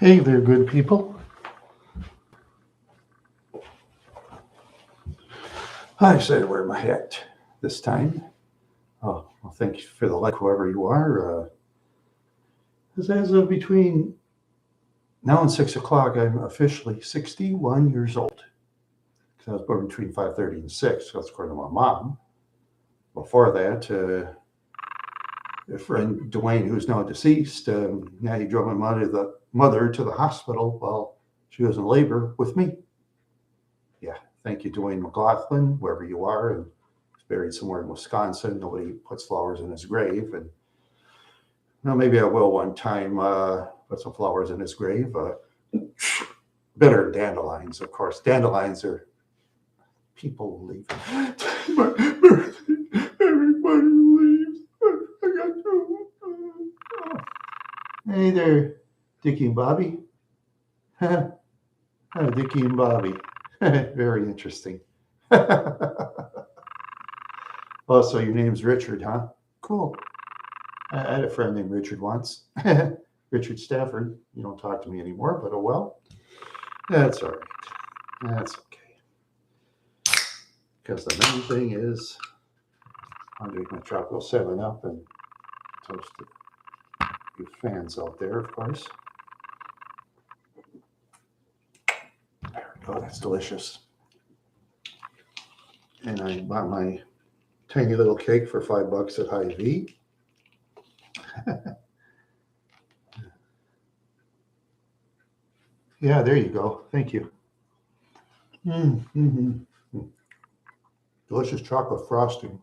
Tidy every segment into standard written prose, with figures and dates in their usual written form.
Hey there, good people. I decided to wear my hat this time. Oh, well, thank you for the like, whoever you are. As of between now and 6 o'clock, I'm officially 61 years old. Because I was born between 5:30 and 6. That's according to my mom. Before that, a friend Dwayne, who's now deceased, now he drove my mother to the hospital while she was in labor with me. Yeah, thank you, Dwayne McLaughlin, wherever you are, and he's buried somewhere in Wisconsin. Nobody puts flowers in his grave, and well, maybe I will one time put some flowers in his grave. Better dandelions, of course. Dandelions are people leave. My birthday, everybody leaves. I got to. Hey there, Dickie and Bobby. Dickie and Bobby. Very interesting. Oh, so your name's Richard, huh? Cool. I had a friend named Richard once. Richard Stafford. You don't talk to me anymore, but oh well. That's all right. That's okay. Because the main thing is, I'll drink my Tropical 7 Up and toast you fans out there, of course. There we go. That's delicious. And I bought my tiny little cake for $5 at Hy-Vee. Yeah, there you go. Thank you. Delicious chocolate frosting.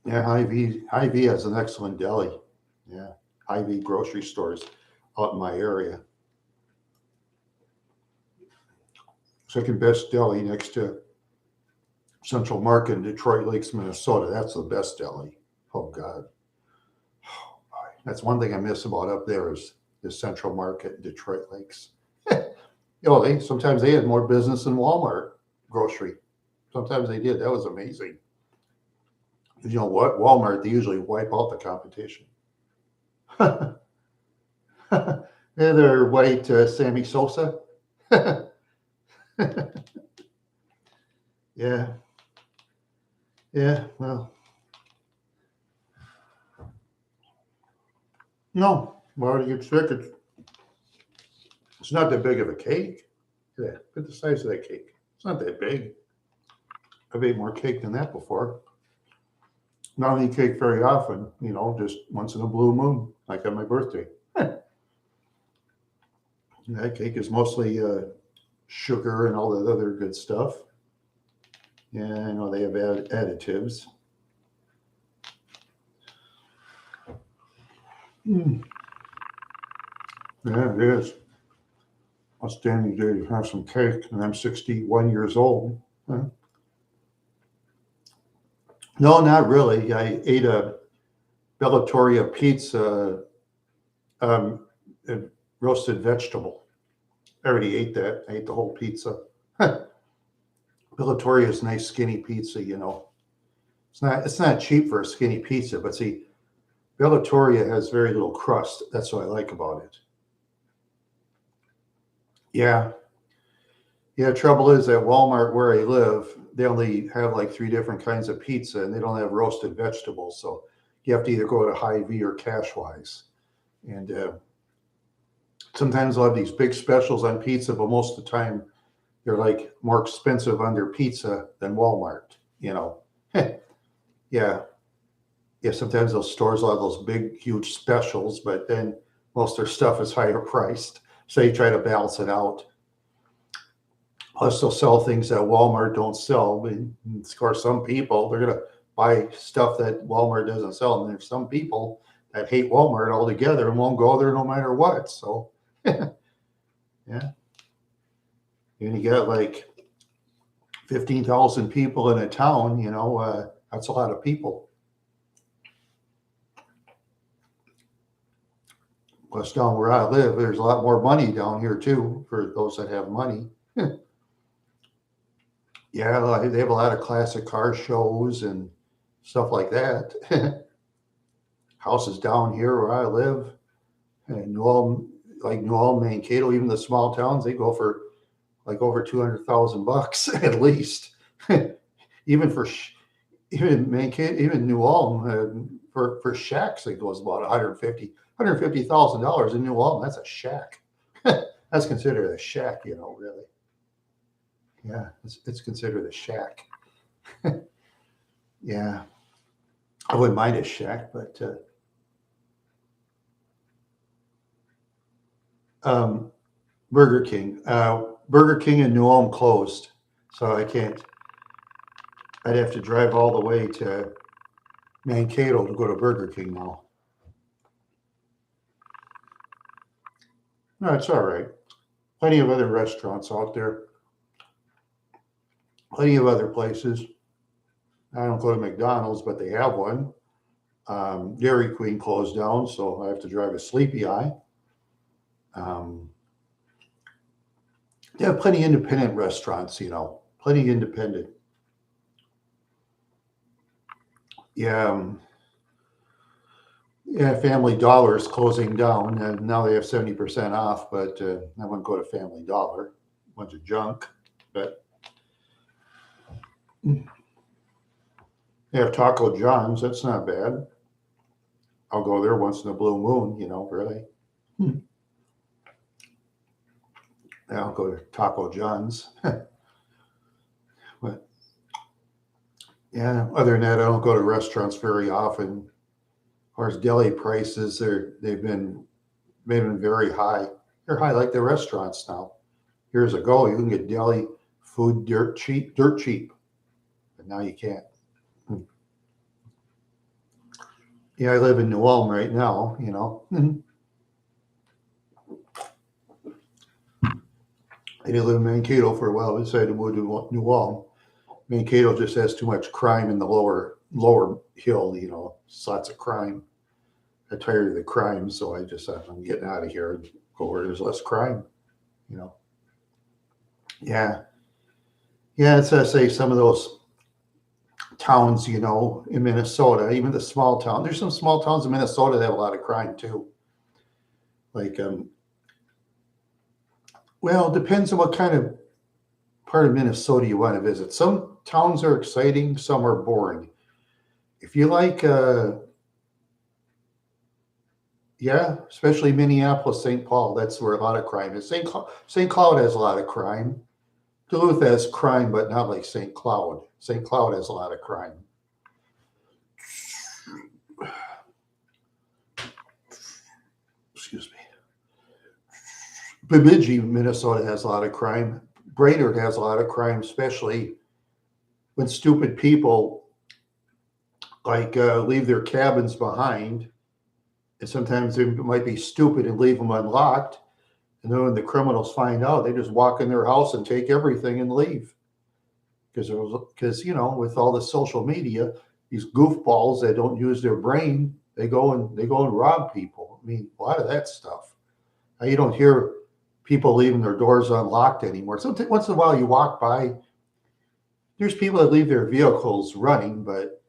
Yeah, Hy-Vee has an excellent deli. Yeah, Hy-Vee grocery stores out in my area. Second best deli next to Central Market in Detroit Lakes, Minnesota. That's the best deli. Oh God. Oh, boy. That's one thing I miss about up there is Central Market in Detroit Lakes. Sometimes they had more business than Walmart grocery. Sometimes they did. That was amazing. You know what? Walmart, they usually wipe out the competition. They're white Sammy Sosa. Yeah. Yeah, well. No, why would you get sick? It's not that big of a cake. Look at that. Look at the size of that cake. It's not that big. I've ate more cake than that before. Not eat cake very often, just once in a blue moon, like on my birthday. That cake is mostly sugar and all that other good stuff. Yeah, I know they have additives. Yeah, it is. Outstanding day to have some cake, and I'm 61 years old. Huh? No, not really. I ate a Bellatoria pizza, and roasted vegetable. I already ate that. I ate the whole pizza. Bellatoria is nice skinny pizza, It's not cheap for a skinny pizza, but see, Bellatoria has very little crust. That's what I like about it. Yeah. Yeah, trouble is at Walmart where I live, they only have like 3 different kinds of pizza and they don't have roasted vegetables. So you have to either go to Hy-Vee or Cashwise. And sometimes they'll have these big specials on pizza, but most of the time they're like more expensive on their pizza than Walmart, Yeah. Yeah, sometimes those stores will have those big, huge specials, but then most of their stuff is higher priced. So you try to balance it out. Plus, they'll sell things that Walmart don't sell. And of course, some people, they're going to buy stuff that Walmart doesn't sell. And there's some people that hate Walmart altogether and won't go there no matter what. So, yeah. And you got like 15,000 people in a town, that's a lot of people. Plus, down where I live, there's a lot more money down here, too, for those that have money. Yeah, they have a lot of classic car shows and stuff like that. Houses down here where I live, and like New Ulm, Mankato, even the small towns, they go for like over $200,000 at least. Even for even Mankato, even New Ulm, for shacks, it goes about $150,000 in New Ulm. That's a shack. That's considered a shack, really. Yeah, it's considered a shack. Yeah, I wouldn't mind a shack, but Burger King. Burger King in New Ulm closed, so I can't. I'd have to drive all the way to Mankato to go to Burger King now. No, it's all right. Plenty of other restaurants out there. Plenty of other places. I don't go to McDonald's, but they have one. Dairy Queen closed down, so I have to drive a sleepy eye. They have plenty of independent restaurants, plenty independent. Yeah, yeah. Family Dollar is closing down, and now they have 70% off. But I wouldn't go to Family Dollar. Bunch of junk. But they have Taco John's. That's not bad. I'll go there once in a blue moon. Really. Yeah, I'll go to Taco John's. But yeah, other than that, I don't go to restaurants very often. As far as deli prices, they've been very high. They're high like the restaurants now. Years ago, you can get deli food dirt cheap, but now you can't. Yeah, I live in New Ulm right now. I did live in Mankato for a while. I decided to move to New Ulm. Mankato just has too much crime in the lower hill. It's lots of crime. I'm tired of the crime, so I just thought I'm getting out of here and go where there's less crime. Yeah, yeah. It's I say some of those towns, in Minnesota, even the small town. There's some small towns in Minnesota that have a lot of crime too. Like, well, it depends on what kind of part of Minnesota you want to visit. Some towns are exciting, some are boring. If you like, yeah, especially Minneapolis, St. Paul, that's where a lot of crime is. St. Cloud has a lot of crime. Duluth has crime, but not like St. Cloud. St. Cloud has a lot of crime. Excuse me. Bemidji, Minnesota has a lot of crime. Brainerd has a lot of crime, especially when stupid people leave their cabins behind. And sometimes they might be stupid and leave them unlocked. And then when the criminals find out, they just walk in their house and take everything and leave. Because with all the social media, these goofballs that don't use their brain, they go and rob people. I mean, a lot of that stuff. Now, you don't hear people leaving their doors unlocked anymore. So once in a while you walk by, there's people that leave their vehicles running, but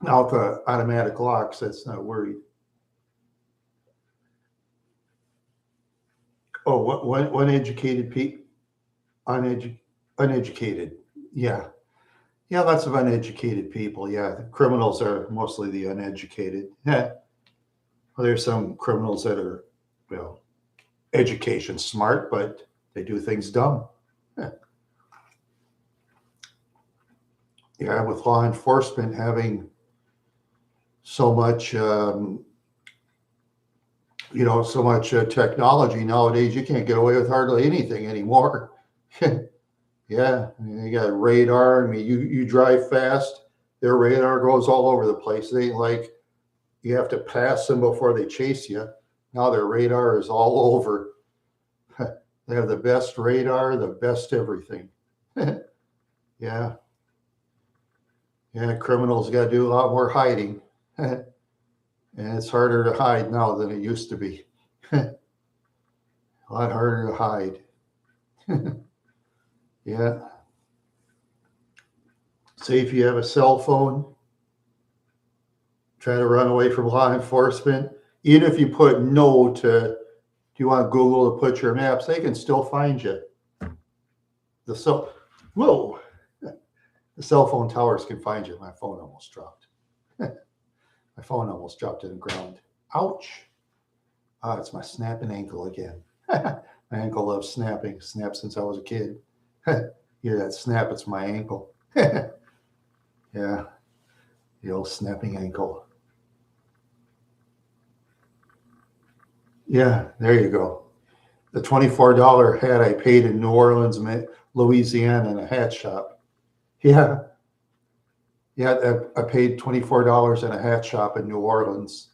now with the automatic locks, that's not worried. Oh, what uneducated people? Uneducated. Yeah. Yeah, lots of uneducated people. Yeah, the criminals are mostly the uneducated. Yeah. Well, there's some criminals that are, education smart, but they do things dumb. Yeah. Yeah, with law enforcement having so much, technology nowadays, you can't get away with hardly anything anymore. Yeah, you got radar. I mean, you drive fast, their radar goes all over the place. It ain't like you have to pass them before they chase you. Now their radar is all over. They have the best radar, the best everything. Yeah. Yeah, criminals got to do a lot more hiding. And it's harder to hide now than it used to be. A lot harder to hide. Yeah. Say if you have a cell phone, try to run away from law enforcement, even if you put no to Do you want Google to put your maps? They can still find you. Whoa. The cell phone towers can find you. My phone almost dropped. My phone almost dropped to the ground. Ouch. Ah, it's my snapping ankle again. My ankle loves snapping. Snapped since I was a kid. Hear that snap? It's my ankle. Yeah, the old snapping ankle. Yeah, there you go. The $24 hat I paid in New Orleans, Louisiana, in a hat shop. Yeah, I paid $24 in a hat shop in New Orleans.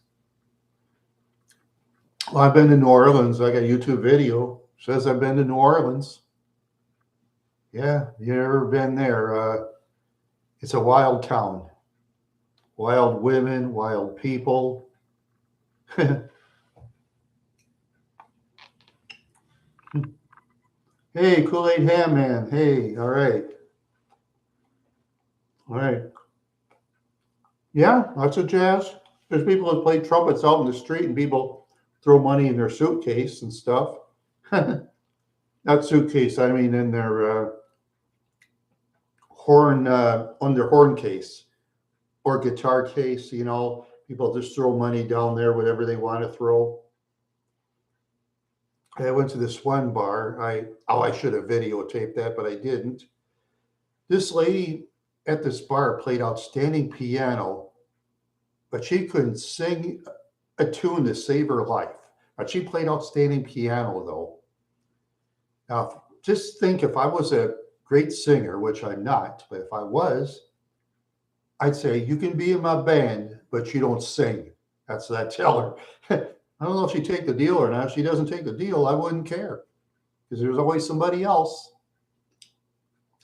Well, I've been to New Orleans. I got a YouTube video. Says I've been to New Orleans. Yeah, you never been there. It's a wild town. Wild women, wild people. Hey, Kool-Aid Ham Man. Hey, all right. All right. Yeah, lots of jazz. There's people that play trumpets out in the street and people throw money in their suitcase and stuff. Not suitcase, I mean in their horn, on their horn case or guitar case, you know. People just throw money down there, whatever they want to throw. I went to this one bar. I should have videotaped that, but I didn't. This lady at this bar played outstanding piano, but she couldn't sing a tune to save her life. But she played outstanding piano, though. Now, just think if I was a great singer, which I'm not, but if I was, I'd say, you can be in my band, but you don't sing. That's what I tell her. I don't know if she'd take the deal or not. If she doesn't take the deal, I wouldn't care because there's always somebody else.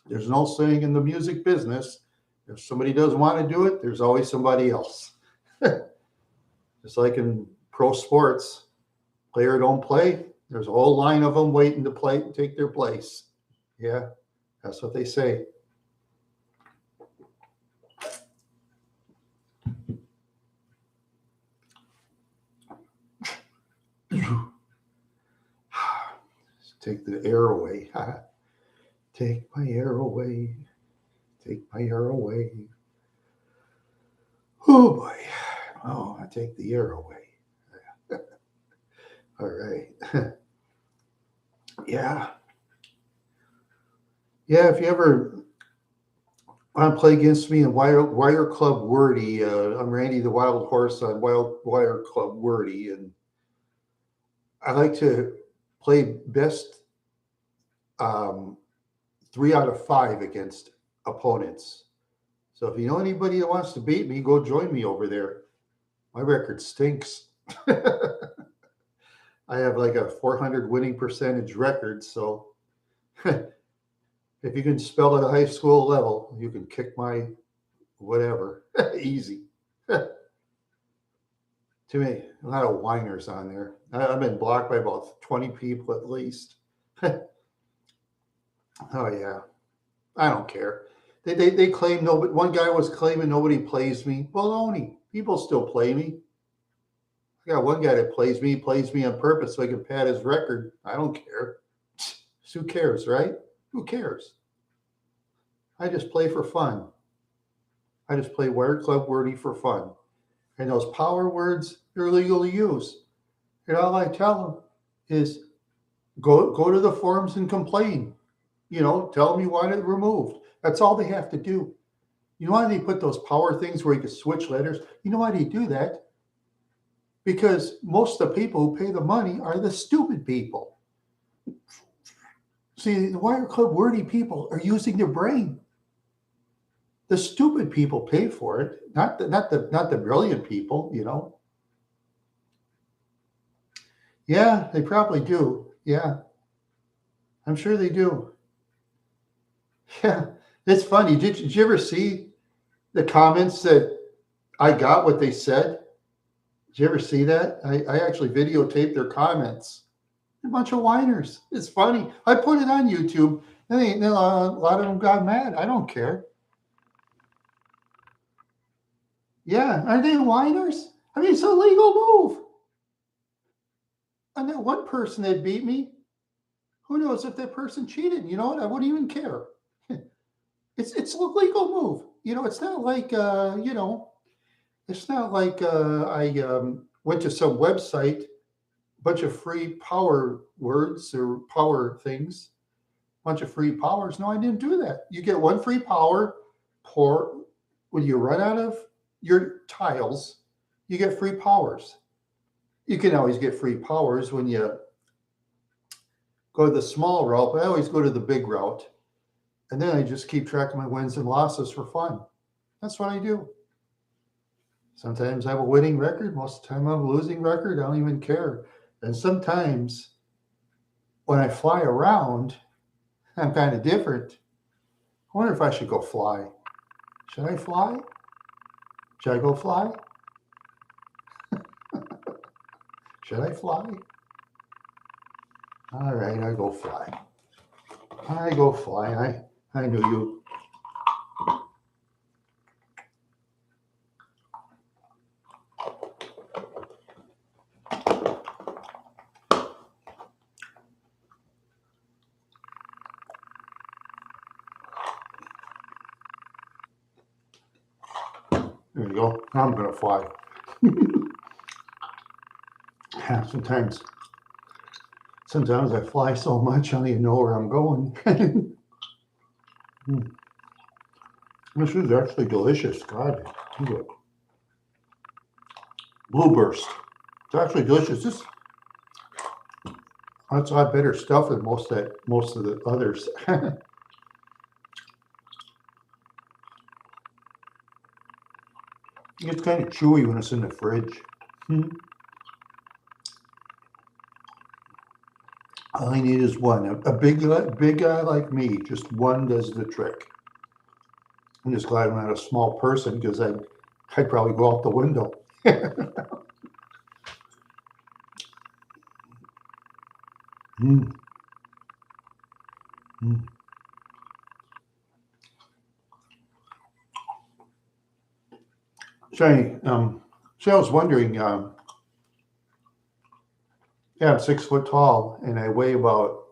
There's no saying in the music business. If somebody doesn't want to do it, there's always somebody else. Just like in pro sports, player don't play. There's a whole line of them waiting to play, take their place. Yeah, that's what they say. Take the air away. Take my air away. Take my air away. Oh boy. Oh, I take the air away. All right. Yeah. Yeah, if you ever want to play against me in Wire Club Wordy, I'm Randy the Wild Horse on Wire Club Wordy, and I like to play best 3 out of 5 against opponents. So if you know anybody that wants to beat me, go join me over there. My record stinks. I have like a 400 winning percentage record. So if you can spell at a high school level, you can kick my whatever. Easy. Too many, a lot of whiners on there. I've been blocked by about 20 people at least. Oh, yeah. I don't care. They claim nobody. One guy was claiming nobody plays me. Baloney. People still play me. I got one guy that plays me on purpose so I can pad his record. I don't care. Who cares, right? Who cares? I just play for fun. I just play Wire Club Wordy for fun. And those power words, they're illegal to use. And all I tell them is go to the forums and complain. You know, tell them you want it removed. That's all they have to do. You know why they put those power things where you can switch letters? You know why they do that? Because most of the people who pay the money are the stupid people. See, the Wire Club Wordy people are using their brain. The stupid people pay for it, not the brilliant people, you know. Yeah, they probably do. Yeah, I'm sure they do. Yeah, it's funny. Did you ever see the comments that I got what they said? Did you ever see that? I actually videotaped their comments. They're a bunch of whiners. It's funny. I put it on YouTube, and a lot of them got mad. I don't care. Yeah, are they whiners? I mean, it's a legal move. And that one person that beat me, who knows if that person cheated? You know what? I wouldn't even care. It's a legal move. It's not like it's not like I went to some website, bunch of free power words or power things, bunch of free powers. No, I didn't do that. You get one free power pour when you run out of your tiles, you get free powers. You can always get free powers when you go to the small route, but I always go to the big route. And then I just keep track of my wins and losses for fun. That's what I do. Sometimes I have a winning record. Most of the time I have a losing record. I don't even care. And sometimes when I fly around, I'm kind of different. I wonder if I should go fly. Should I fly? Should I go fly? Should I fly? All right, I go fly. I go fly. I knew you. There you go. Now I'm going to fly. Sometimes I fly so much I don't even know where I'm going. This is actually delicious. God, Blue Burst. It's actually delicious. That's a lot better stuff than most of the others. It's kind of chewy when it's in the fridge. All I need is one. A big guy like me, just one does the trick. I'm just glad I'm not a small person because I'd probably go out the window. So I was wondering, yeah, I'm 6 foot tall and I weigh about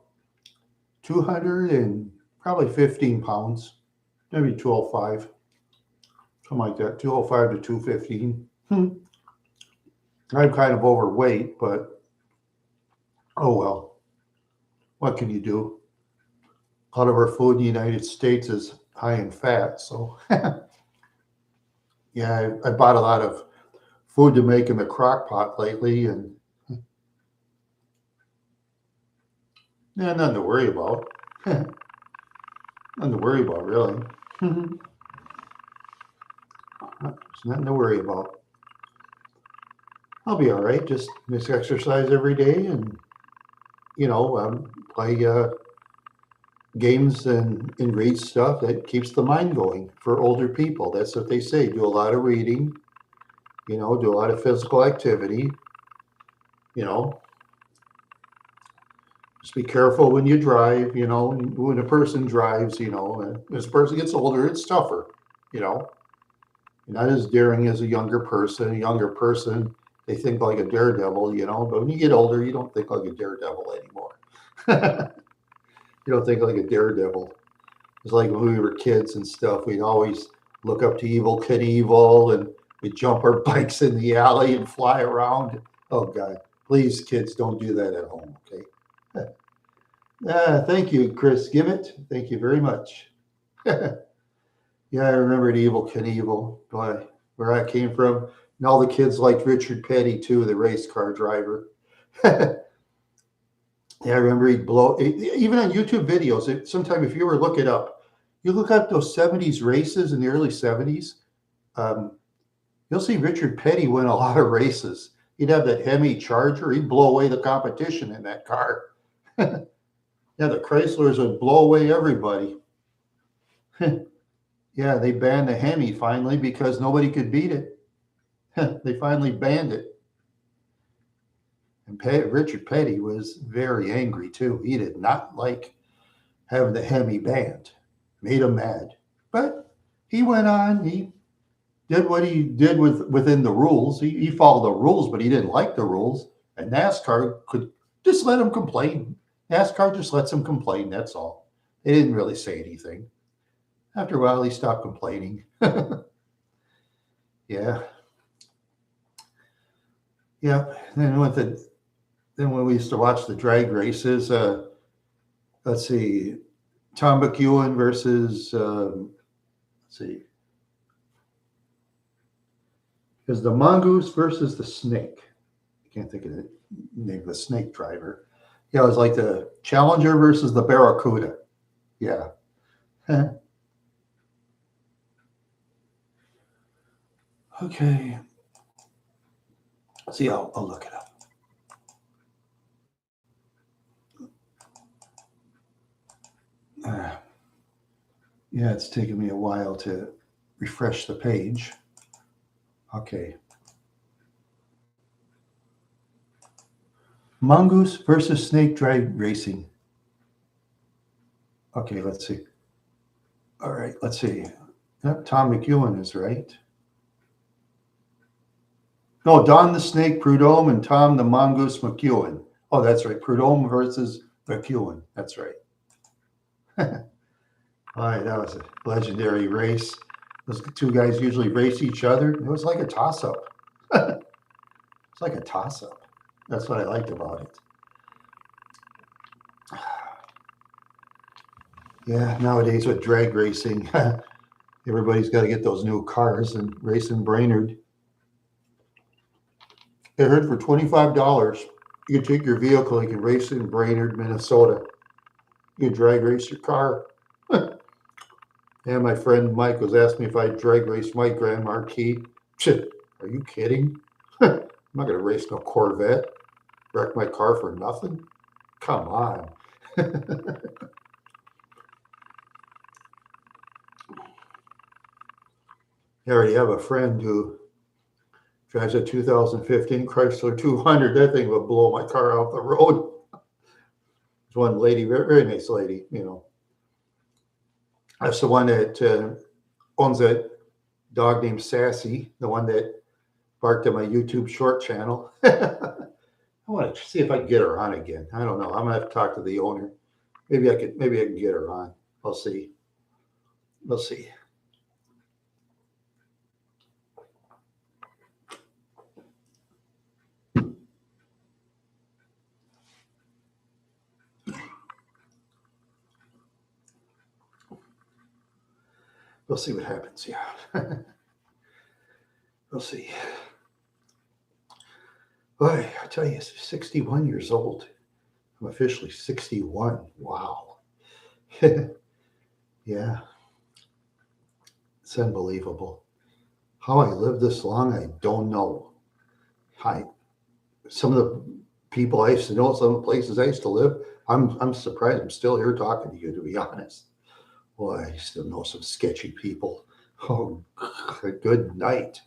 200 and probably 15 pounds, maybe 205, something like that, 205 to 215. I'm kind of overweight, but oh well, what can you do? A lot of our food in the United States is high in fat, so yeah, I bought a lot of food to make in the crock pot lately, and yeah, nothing to worry about. Nothing to worry about, really. There's nothing to worry about. I'll be all right. Just exercise every day and, play games and read stuff that keeps the mind going for older people. That's what they say. Do a lot of reading, do a lot of physical activity, just be careful when you drive, when a person drives, as a person gets older, it's tougher, You're not as daring as a younger person. A younger person, they think like a daredevil, but when you get older, you don't think like a daredevil anymore. You don't think like a daredevil. It's like when we were kids and stuff, we'd always look up to Evel Knievel and we'd jump our bikes in the alley and fly around. Oh, God, please, kids, don't do that at home, okay? Thank you, Chris Gibbett. Thank you very much. Yeah, I remember Evel Knievel, boy, where I came from. And all the kids liked Richard Petty, too, the race car driver. Yeah, I remember he'd blow, even on YouTube videos, sometime if you ever look it up, you look up those 70s races in the early 70s, you'll see Richard Petty win a lot of races. He'd have that Hemi Charger. He'd blow away the competition in that car. Yeah, the Chryslers would blow away everybody. Yeah, they banned the Hemi finally because nobody could beat it. They finally banned it. And Richard Petty was very angry too. He did not like having the Hemi banned. Made him mad. But he went on. He did what he did within the rules. He followed the rules, but he didn't like the rules. And NASCAR could just let them complain. NASCAR just lets them complain. That's all. They didn't really say anything. After a while, he stopped complaining. Yeah. Yeah. Then when we used to watch the drag races, let's see, Tom McEwen versus let's see, is the mongoose versus the snake. I can't think of the name of the snake driver. Yeah, it was like the Challenger versus the Barracuda. Yeah. Okay. See, I'll look it up. Yeah, it's taken me a while to refresh the page. Okay. Mongoose versus snake drag racing. Okay, let's see. All right, let's see. Yep, Tom McEwen is right. No, Don the Snake Prudhomme and Tom the Mongoose McEwen. Oh, that's right. Prudhomme versus McEwen. That's right. All right, that was a legendary race. Those two guys usually race each other. It was like a toss-up. It's like a toss-up. That's what I liked about it. Yeah, nowadays with drag racing, everybody's got to get those new cars and race in Brainerd. I heard for $25, you can take your vehicle, you can race in Brainerd, Minnesota. You can drag race your car. And my friend Mike was asking me if I'd drag race my Grand Marquis. Are you kidding? I'm not going to race no Corvette. Wreck my car for nothing? Come on. I already have a friend who drives a 2015 Chrysler 200. That thing would blow my car off the road. There's one lady, very, very nice lady, you know. That's the one that owns that dog named Sassy, the one that barked at my YouTube short channel. I want to see if I can get her on again. I don't know. I'm gonna have to talk to the owner. Maybe I can get her on. We'll see. We'll see. We'll see what happens. Yeah. We'll see. Boy, I tell you, 61 years old. I'm officially 61. Wow. Yeah. It's unbelievable. How I lived this long, I don't know. Some of the people I used to know, some of the places I used to live, I'm surprised I'm still here talking to you, to be honest. Boy, I used to know some sketchy people. Oh, good night.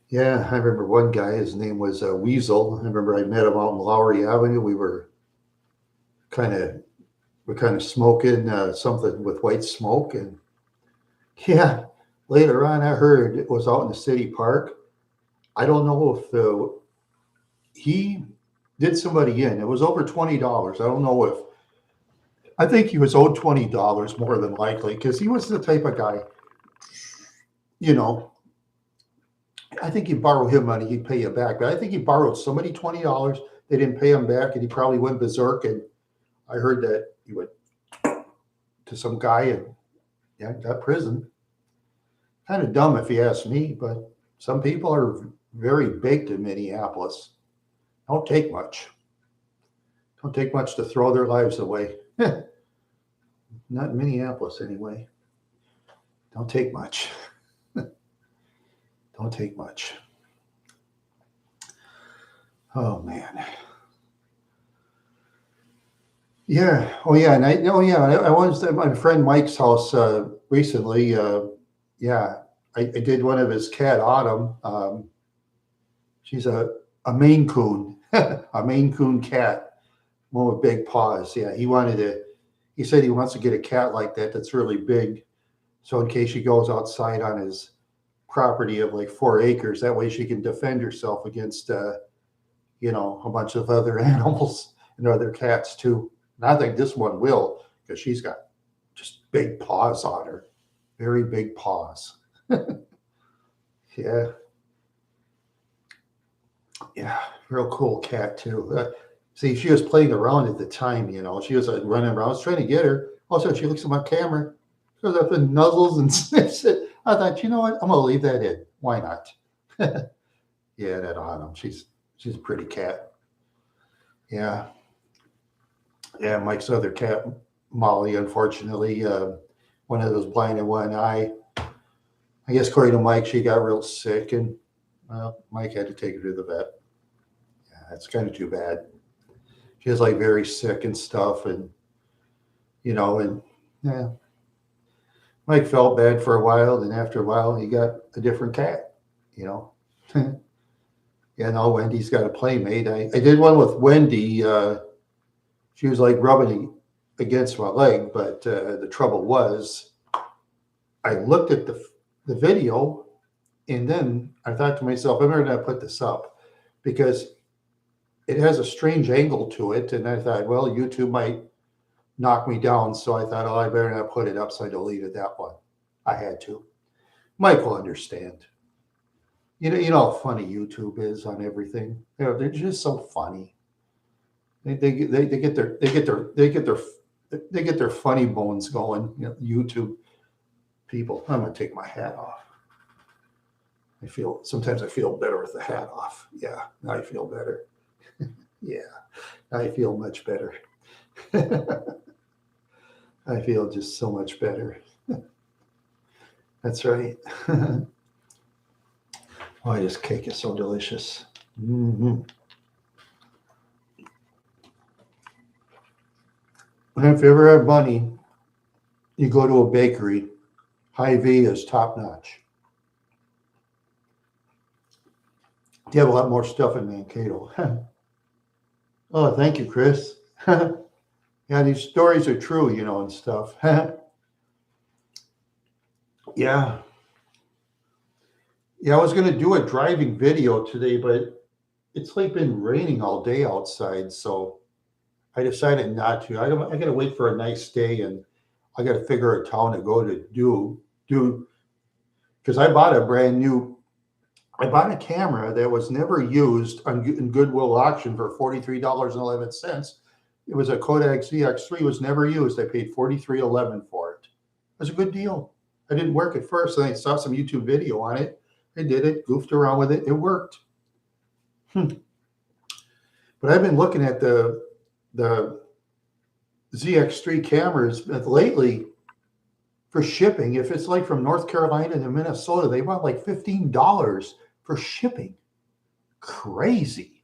Yeah, I remember one guy, his name was Weasel. I remember I met him out in Lowry Avenue. We were kind of smoking something with white smoke. And yeah, later on, I heard it was out in the city park. I don't know if he did somebody in. It was over $20. I don't know if, I think he was owed $20 more than likely, because he was the type of guy, you know, I think you borrow him money, he'd pay you back. But I think he borrowed somebody $20. They didn't pay him back, and he probably went berserk. And I heard that he went to some guy and yeah, got prison. Kind of dumb if you ask me, but some people are very baked in Minneapolis. Don't take much. Don't take much to throw their lives away. Not in Minneapolis, anyway. Don't take much. Don't take much. Oh man. Yeah. Oh yeah. And I was at my friend Mike's house recently. Yeah. I did one of his cat Autumn. She's a Maine Coon, a Maine Coon cat, one with big paws. Yeah. He said he wants to get a cat like that that's really big. So in case he goes outside on his property of like 4 acres. That way she can defend herself against, you know, a bunch of other animals and other cats too. And I think this one will, because she's got just big paws on her, very big paws. Yeah. Yeah, real cool cat too. See, she was playing around at the time, you know. She was running around. I was trying to get her. All of a sudden, she looks at my camera, goes up and nuzzles and sniffs it. I thought, you know what? I'm gonna leave that in. Why not? Yeah, that Autumn. She's a pretty cat. Yeah, yeah. Mike's other cat, Molly, unfortunately, one of those blind in one eye. I guess according to Mike, she got real sick, and well, Mike had to take her to the vet. Yeah, that's kind of too bad. She was like very sick and stuff, and you know, and yeah, Mike felt bad for a while. Then after a while, he got a different cat. You know, yeah. Now Wendy's got a playmate. I did one with Wendy. She was like rubbing against my leg, but the trouble was, I looked at the video, and then I thought to myself, I'm never going to put this up because it has a strange angle to it. And I thought, well, YouTube might knock me down. So I thought, oh, I better not put it up. So I deleted that one. I had to. Mike will understand. You know how funny YouTube is on everything. You know, they're just so funny. They get their funny bones going. You know, YouTube people. I'm gonna take my hat off. Sometimes I feel better with the hat off. Yeah, now I feel better. Yeah, I feel much better. I feel just so much better. That's right. Oh, this cake is so delicious. Mm-hmm. And if you ever have money, you go to a bakery. Hy-Vee is top notch. They have a lot more stuff in Mankato. Oh, thank you, Chris. Yeah, these stories are true, you know, and stuff. Yeah. Yeah, I was going to do a driving video today, but it's like been raining all day outside, so I decided not to. I got to wait for a nice day, and I got to figure a town to go to do because I bought a camera that was never used in Goodwill auction for $43.11. It was a Kodak ZX3, was never used. I paid $43.11 for it. It was a good deal. I didn't work at first, and I saw some YouTube video on it. I did it, goofed around with it. It worked. But I've been looking at the ZX3 cameras lately for shipping. If it's like from North Carolina to Minnesota, they want like $15 for shipping. Crazy.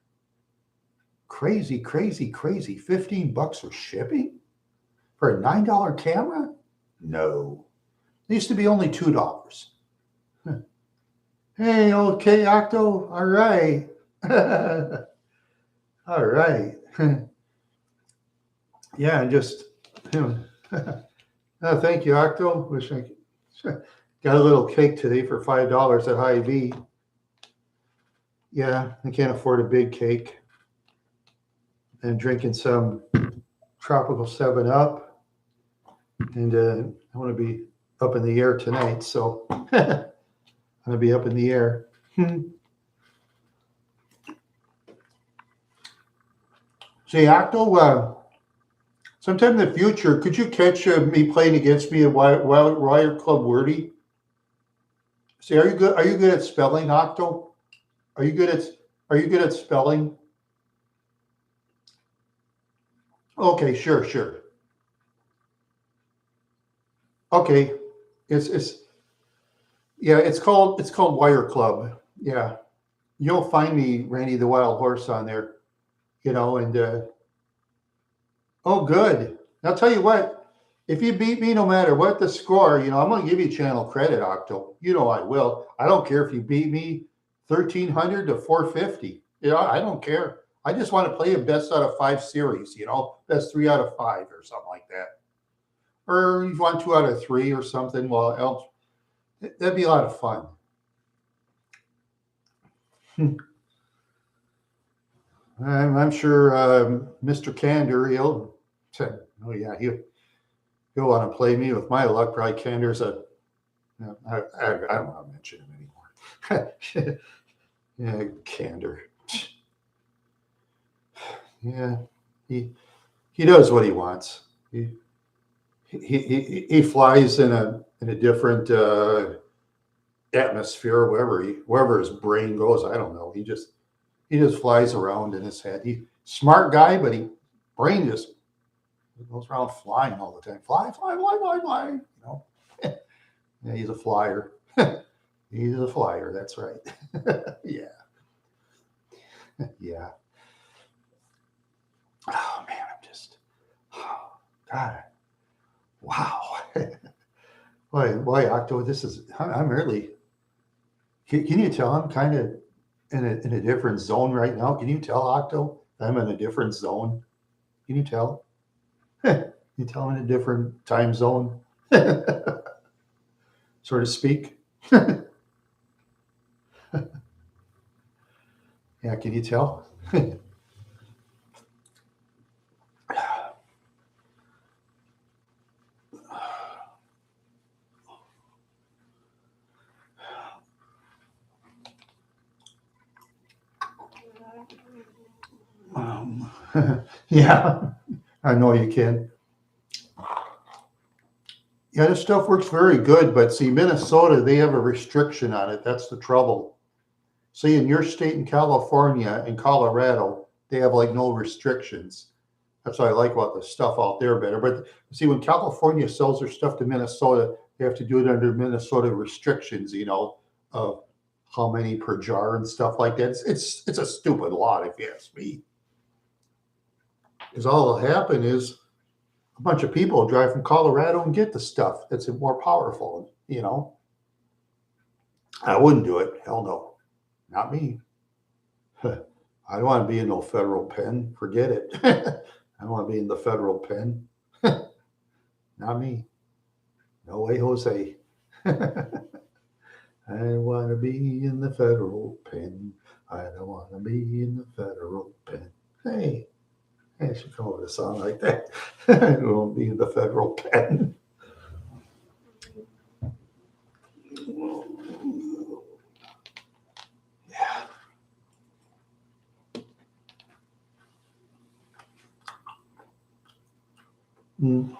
Crazy, crazy, crazy. $15 for shipping? For a $9 camera? No. It used to be only $2. Hey, okay, Octo. All right. All right. Yeah, just oh, thank you, Octo. Wish I got a little cake today for $5 at Hy-Vee. Yeah, I can't afford a big cake. And drinking some tropical 7-Up. And I want to be up in the air tonight, so I'm going to be up in the air. Say, Octo, sometime in the future, could you catch me playing against me at Wire Club Wordy? See, are you good? Are you good at spelling, Octo? Are you good at spelling? Okay, sure. Okay, it's called Wire Club. Yeah, you'll find me, Randy the Wild Horse, on there. You know, and oh, good. I'll tell you what. If you beat me, no matter what the score, you know, I'm going to give you channel credit, Octo. You know I will. I don't care if you beat me 1,300 to 450. You know, I don't care. I just want to play a best out of 5 series, you know, best 3 out of 5 or something like that. Or you want 2 out of 3 or something. Well, that'd be a lot of fun. I'm sure Mr. Candor, he'll say, oh yeah, he'll want to play me with my luck. Probably Candor's a, I don't want to mention him anymore. Yeah, Candor. Yeah, he does what he wants. He flies in a different atmosphere, wherever his brain goes. I don't know. He just flies around in his head. He smart guy, but he brain just goes around flying all the time. Fly, fly, fly, fly, fly. You know, yeah, he's a flyer. He's a flyer. That's right. Yeah, yeah. Oh man, oh, God, wow. Boy, Octo, this is. I'm really. Can you tell I'm kind of in a different zone right now? Can you tell, Octo, I'm in a different zone? Can you tell? You tell I'm in a different time zone, so to speak. Yeah, can you tell? Um, yeah, I know you can. Yeah, this stuff works very good, but see, Minnesota, they have a restriction on it. That's the trouble. See, in your state in California and Colorado, they have like no restrictions. That's what I like about the stuff out there better. But see, when California sells their stuff to Minnesota, they have to do it under Minnesota restrictions, of how many per jar and stuff like that. It's a stupid law, if you ask me. Because all will happen is a bunch of people drive from Colorado and get the stuff that's more powerful. I wouldn't do it. Hell no. Not me. I don't want to be in no federal pen. Forget it. I don't want to be in the federal pen. Not me. No way, Jose. I want to be in the federal pen. I don't want to be in the federal pen. Hey, I should come up with a song like that. I won't be in the federal pen. Yeah. Mm.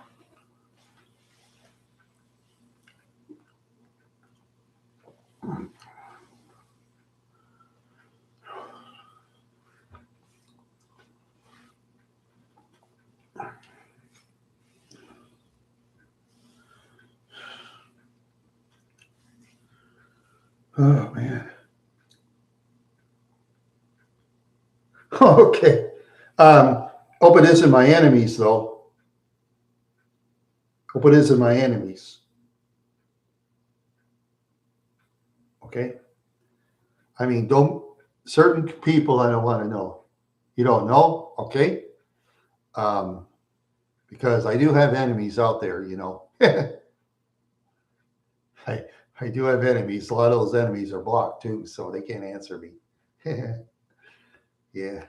Oh man. Okay. Hope it isn't my enemies though. Hope it isn't my enemies. Okay. I mean, don't certain people I don't want to know. You don't know, okay? Um, because I do have enemies out there. I I do have enemies. A lot of those enemies are blocked too, so they can't answer me. Yeah.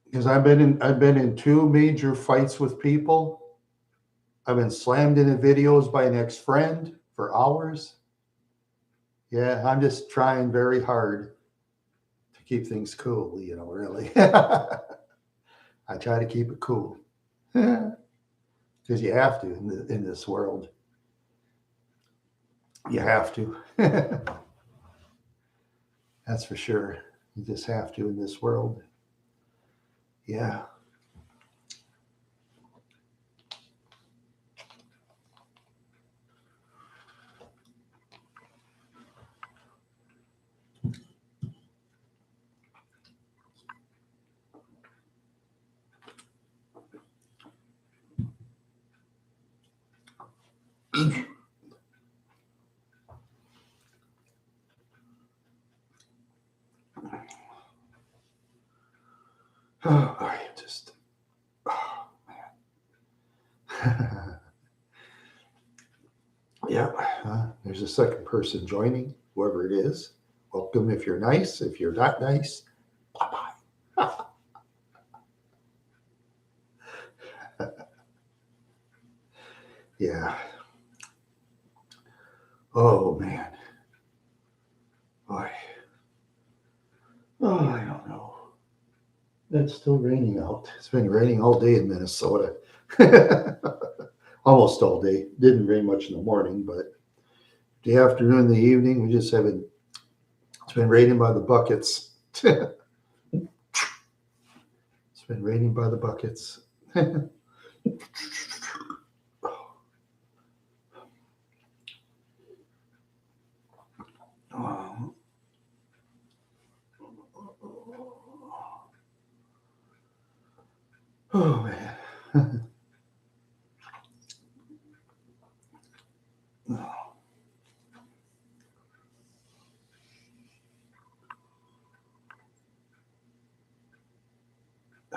Because I've been in two major fights with people. I've been slammed into videos by an ex-friend for hours. Yeah, I'm just trying very hard to keep things cool, really. I try to keep it cool. Because you have to in this world. You have to. That's for sure. You just have to in this world. Yeah. Oh, I just, oh man. Yeah, there's a second person joining, whoever it is. Welcome if you're nice. If you're not nice, bye-bye. Yeah. Oh, man. Boy. Oh, I don't know. It's still raining out. It's been raining all day in Minnesota. Almost all day. Didn't rain much in the morning, but the afternoon, the evening, we just haven't. It's been raining by the buckets. It's been raining by the buckets. Oh, oh man.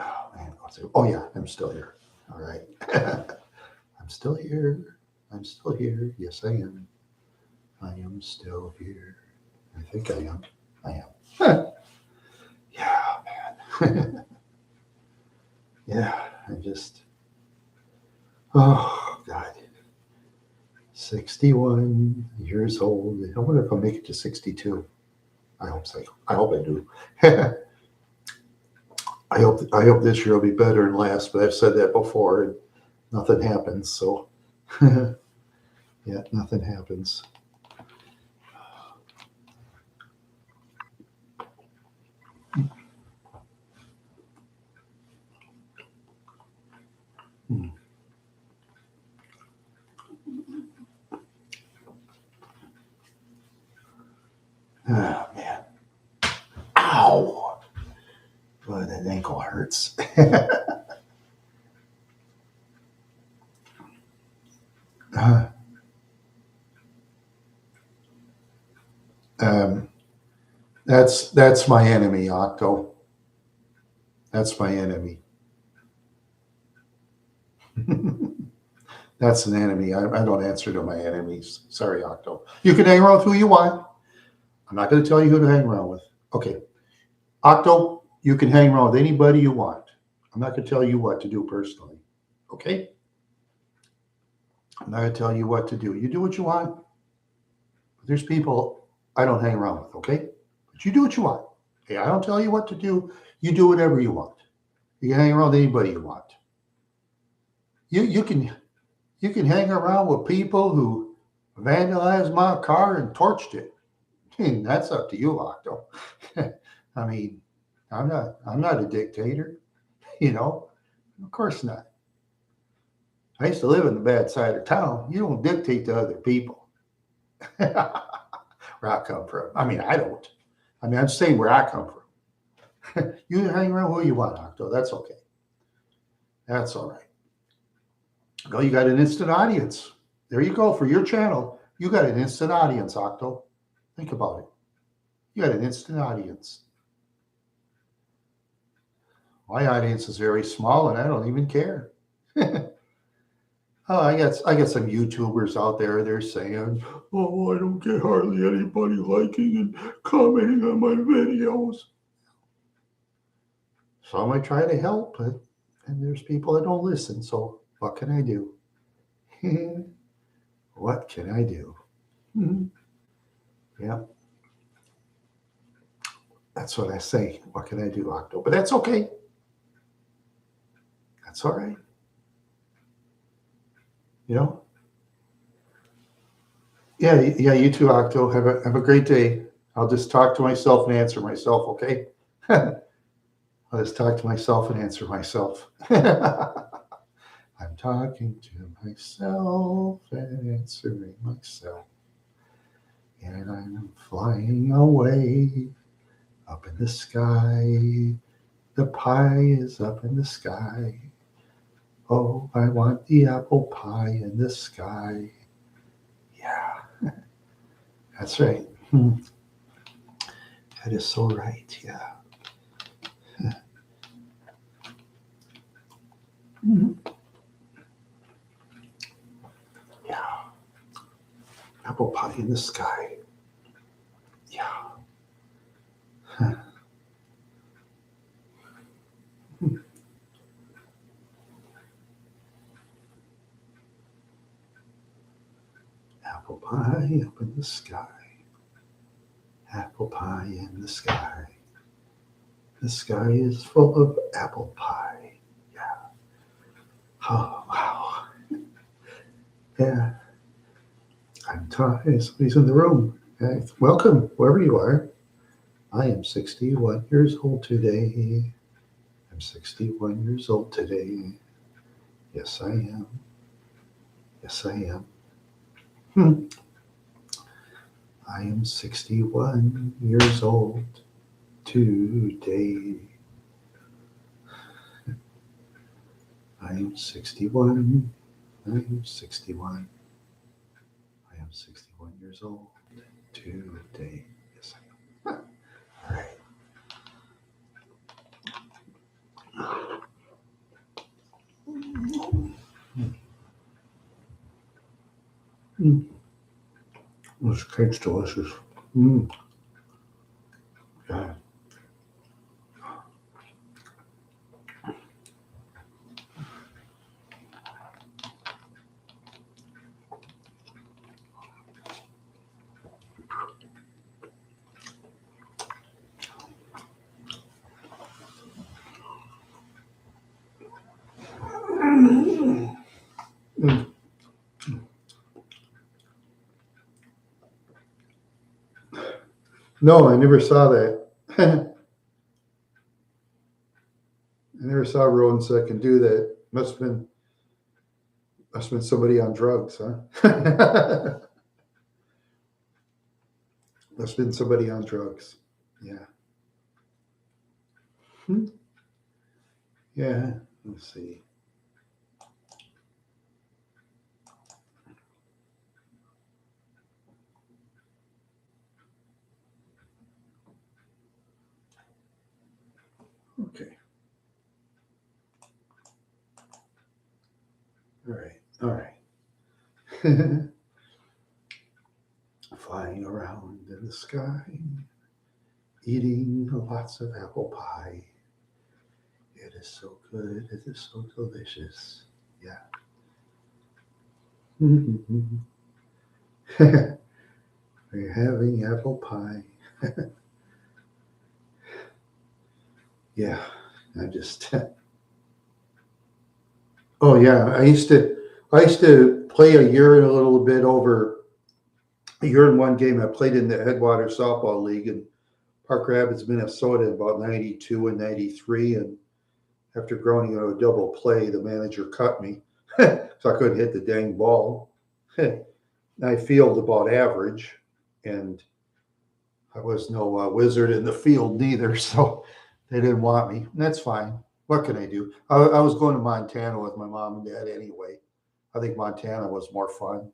Oh man. Oh yeah, I'm still here. All right. I'm still here. I'm still here. Yes, I am. I am still here. I think I am. I am. Yeah, man. Yeah, I just. Oh God. 61 years old. I wonder if I'll make it to 62. I hope so. I hope I do. I hope this year will be better than last, but I've said that before and nothing happens. So yeah, nothing happens. Hmm. Oh man. Ow. Boy, that ankle hurts. uh, um, that's my enemy, Octo. That's my enemy. That's an enemy. I don't answer to my enemies. Sorry, Octo. You can hang around with who you want. I'm not going to tell you who to hang around with. Okay. Octo, you can hang around with anybody you want. I'm not going to tell you what to do personally. Okay? I'm not going to tell you what to do. You do what you want. But there's people I don't hang around with, okay? But you do what you want. Hey, I don't tell you what to do. You do whatever you want. You can hang around with anybody you want. You can hang around with people who vandalized my car and torched it. That's up to you, Octo. I mean, I'm not a dictator, you know. Of course not. I used to live in the bad side of town. You don't dictate to other people. Where I come from. I mean, I don't. I mean, I'm just saying where I come from. You can hang around who you want, Octo. That's okay. That's all right. Well, you got an instant audience. There you go. For your channel, you got an instant audience, Octo. Think about it. You got an instant audience. My audience is very small, and I don't even care. Oh, I got some YouTubers out there. They're saying, "Oh, I don't get hardly anybody liking and commenting on my videos." So I try to help, but and there's people that don't listen. So what can I do? What can I do? Yeah, that's what I say. What can I do, Octo? But that's okay. That's all right. You know. Yeah, yeah. You too, Octo. Have a great day. I'll just talk to myself and answer myself. Okay. I'll just talk to myself and answer myself. I'm talking to myself and answering myself. And I'm flying away up in the sky. The pie is up in the sky. Oh, I want the apple pie in the sky. Yeah, that's right. That is so right. Yeah. Yeah. Apple pie in the sky. Yeah. Apple pie up in the sky. Apple pie in the sky. The sky is full of apple pie. Yeah. Oh, wow. Yeah. I'm Ty. Somebody's in the room. Hey, welcome, wherever you are. I am 61 years old today. I'm 61 years old today. Yes, I am. Yes, I am. I am 61 years old today. I am 61. I am 61. I am 61 years old today. Yes, I am. All right. Mm. This cake's delicious. Mm. Yeah. Mm. No, I never saw that. I never saw rodents that can do that. Must have been somebody on drugs, huh? Must have been somebody on drugs. Yeah. Hmm. Yeah. Let's see. Okay. All right. All right. Flying around in the sky, eating lots of apple pie. It is so good. It is so delicious. Yeah. We're having apple pie. Yeah. I just. Oh yeah. I used to play a year and a little bit over a year in one game. I played in the Headwaters Softball League in Park Rapids, Minnesota, in about '92 and '93, and after growing into a double play, the manager cut me, so I couldn't hit the dang ball. I fielded about average, and I was no wizard in the field neither, so they didn't want me. And that's fine. What can I do? I was going to Montana with my mom and dad anyway. I think Montana was more fun.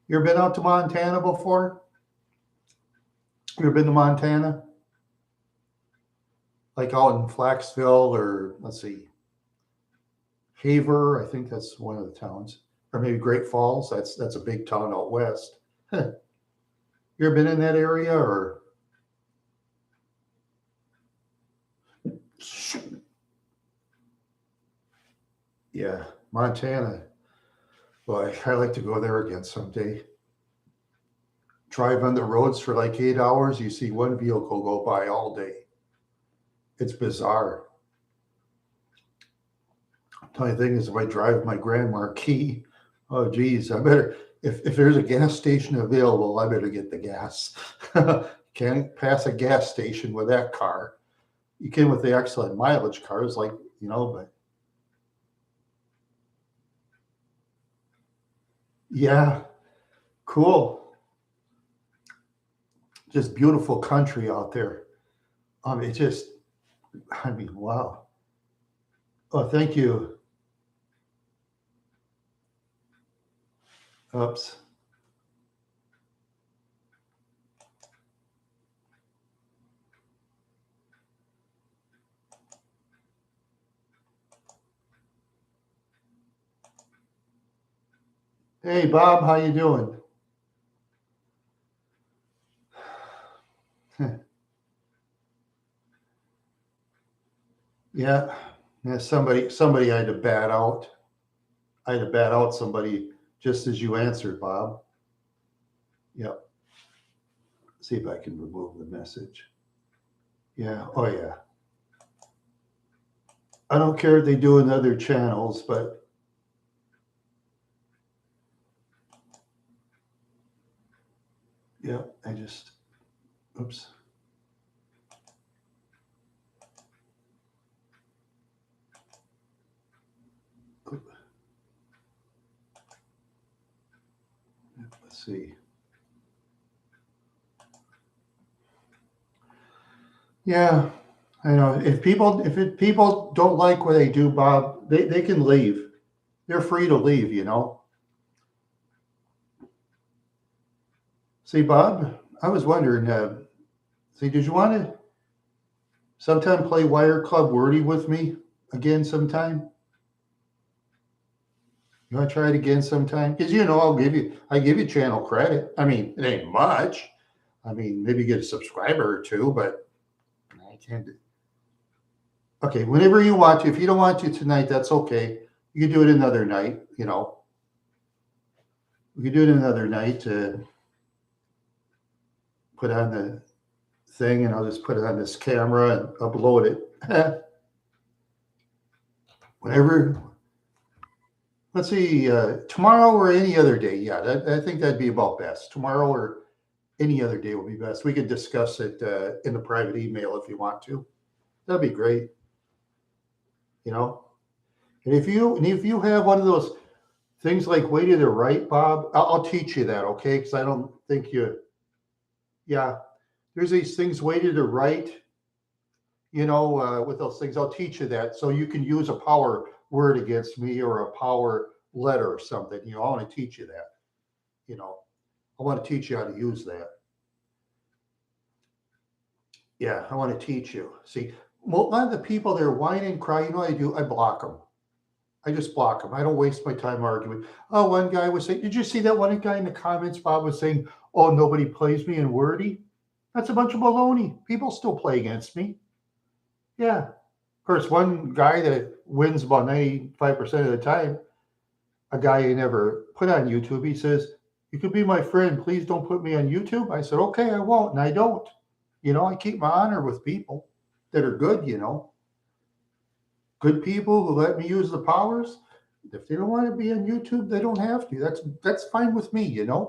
You ever been out to Montana before? You ever been to Montana? Like out in Flaxville or let's see, Haver, I think that's one of the towns, or maybe Great Falls. That's a big town out west. Huh. You ever been in that area or? Yeah, Montana. Boy, I'd like to go there again someday. Drive on the roads for like 8 hours. You see one vehicle go by all day. It's bizarre. The only thing is, if I drive my Grand Marquis, oh geez, I better. If there's a gas station available, I better get the gas. Can't pass a gas station with that car. You can with the excellent mileage cars, like but yeah, cool. Just beautiful country out there. It just, I mean, wow. Oh, thank you. Oops. Hey, Bob, how you doing? Yeah. Yeah. Somebody I had to bat out. I had to bat out somebody just as you answered, Bob. Yep. See if I can remove the message. Yeah. Oh, yeah. I don't care if they do in other channels, but yeah, I just, oops. Let's see. Yeah, I know. If people don't like what they do, Bob, they can leave. They're free to leave, you know. See, Bob, I was wondering, see, did you want to sometime play Wire Club Wordy with me again sometime? You want to try it again sometime? Because I give you channel credit. I mean, it ain't much. I mean, maybe get a subscriber or two, but I can't. Okay, whenever you want to. If you don't want to tonight, that's okay. You can do it another night. You know, we can do it another night to put on the thing, and I'll just put it on this camera and upload it. Whenever. Let's see, tomorrow or any other day. Yeah, I think that'd be about best. Tomorrow or any other day will be best. We could discuss it in the private email if you want to. That'd be great. You know, and if you have one of those things like way to the right, Bob, I'll teach you that, okay? Because I don't think you. Yeah, there's these things way to the right. With those things, I'll teach you that so you can use a power word against me or a power letter or something. I want to teach you that. You know, I want to teach you how to use that. Yeah, I want to teach you. See, a lot of the people that are whining and crying, you know what I do? I block them. I just block them. I don't waste my time arguing. Oh, one guy was saying, did you see that one guy in the comments, Bob, was saying, oh, nobody plays me in wordy? That's a bunch of baloney. People still play against me. Yeah. Of course, one guy that wins about 95% of the time, a guy I never put on YouTube, he says, you could be my friend. Please don't put me on YouTube. I said, okay, I won't. And I don't. I keep my honor with people that are good, good people who let me use the powers. If they don't want to be on YouTube, they don't have to. That's fine with me. Yeah.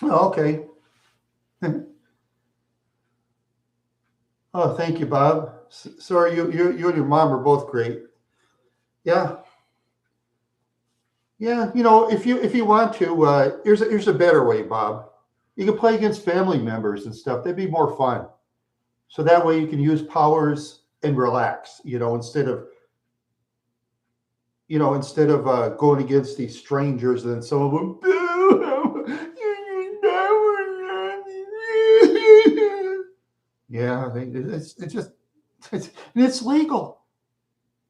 Oh, okay. Oh, thank you, Bob. Sorry, you and your mom are both great. Yeah. Yeah, if you want to, here's a better way, Bob. You can play against family members and stuff. That'd be more fun. So that way you can use powers and relax. Instead of going against these strangers, and then some of them, yeah, it's just it's legal.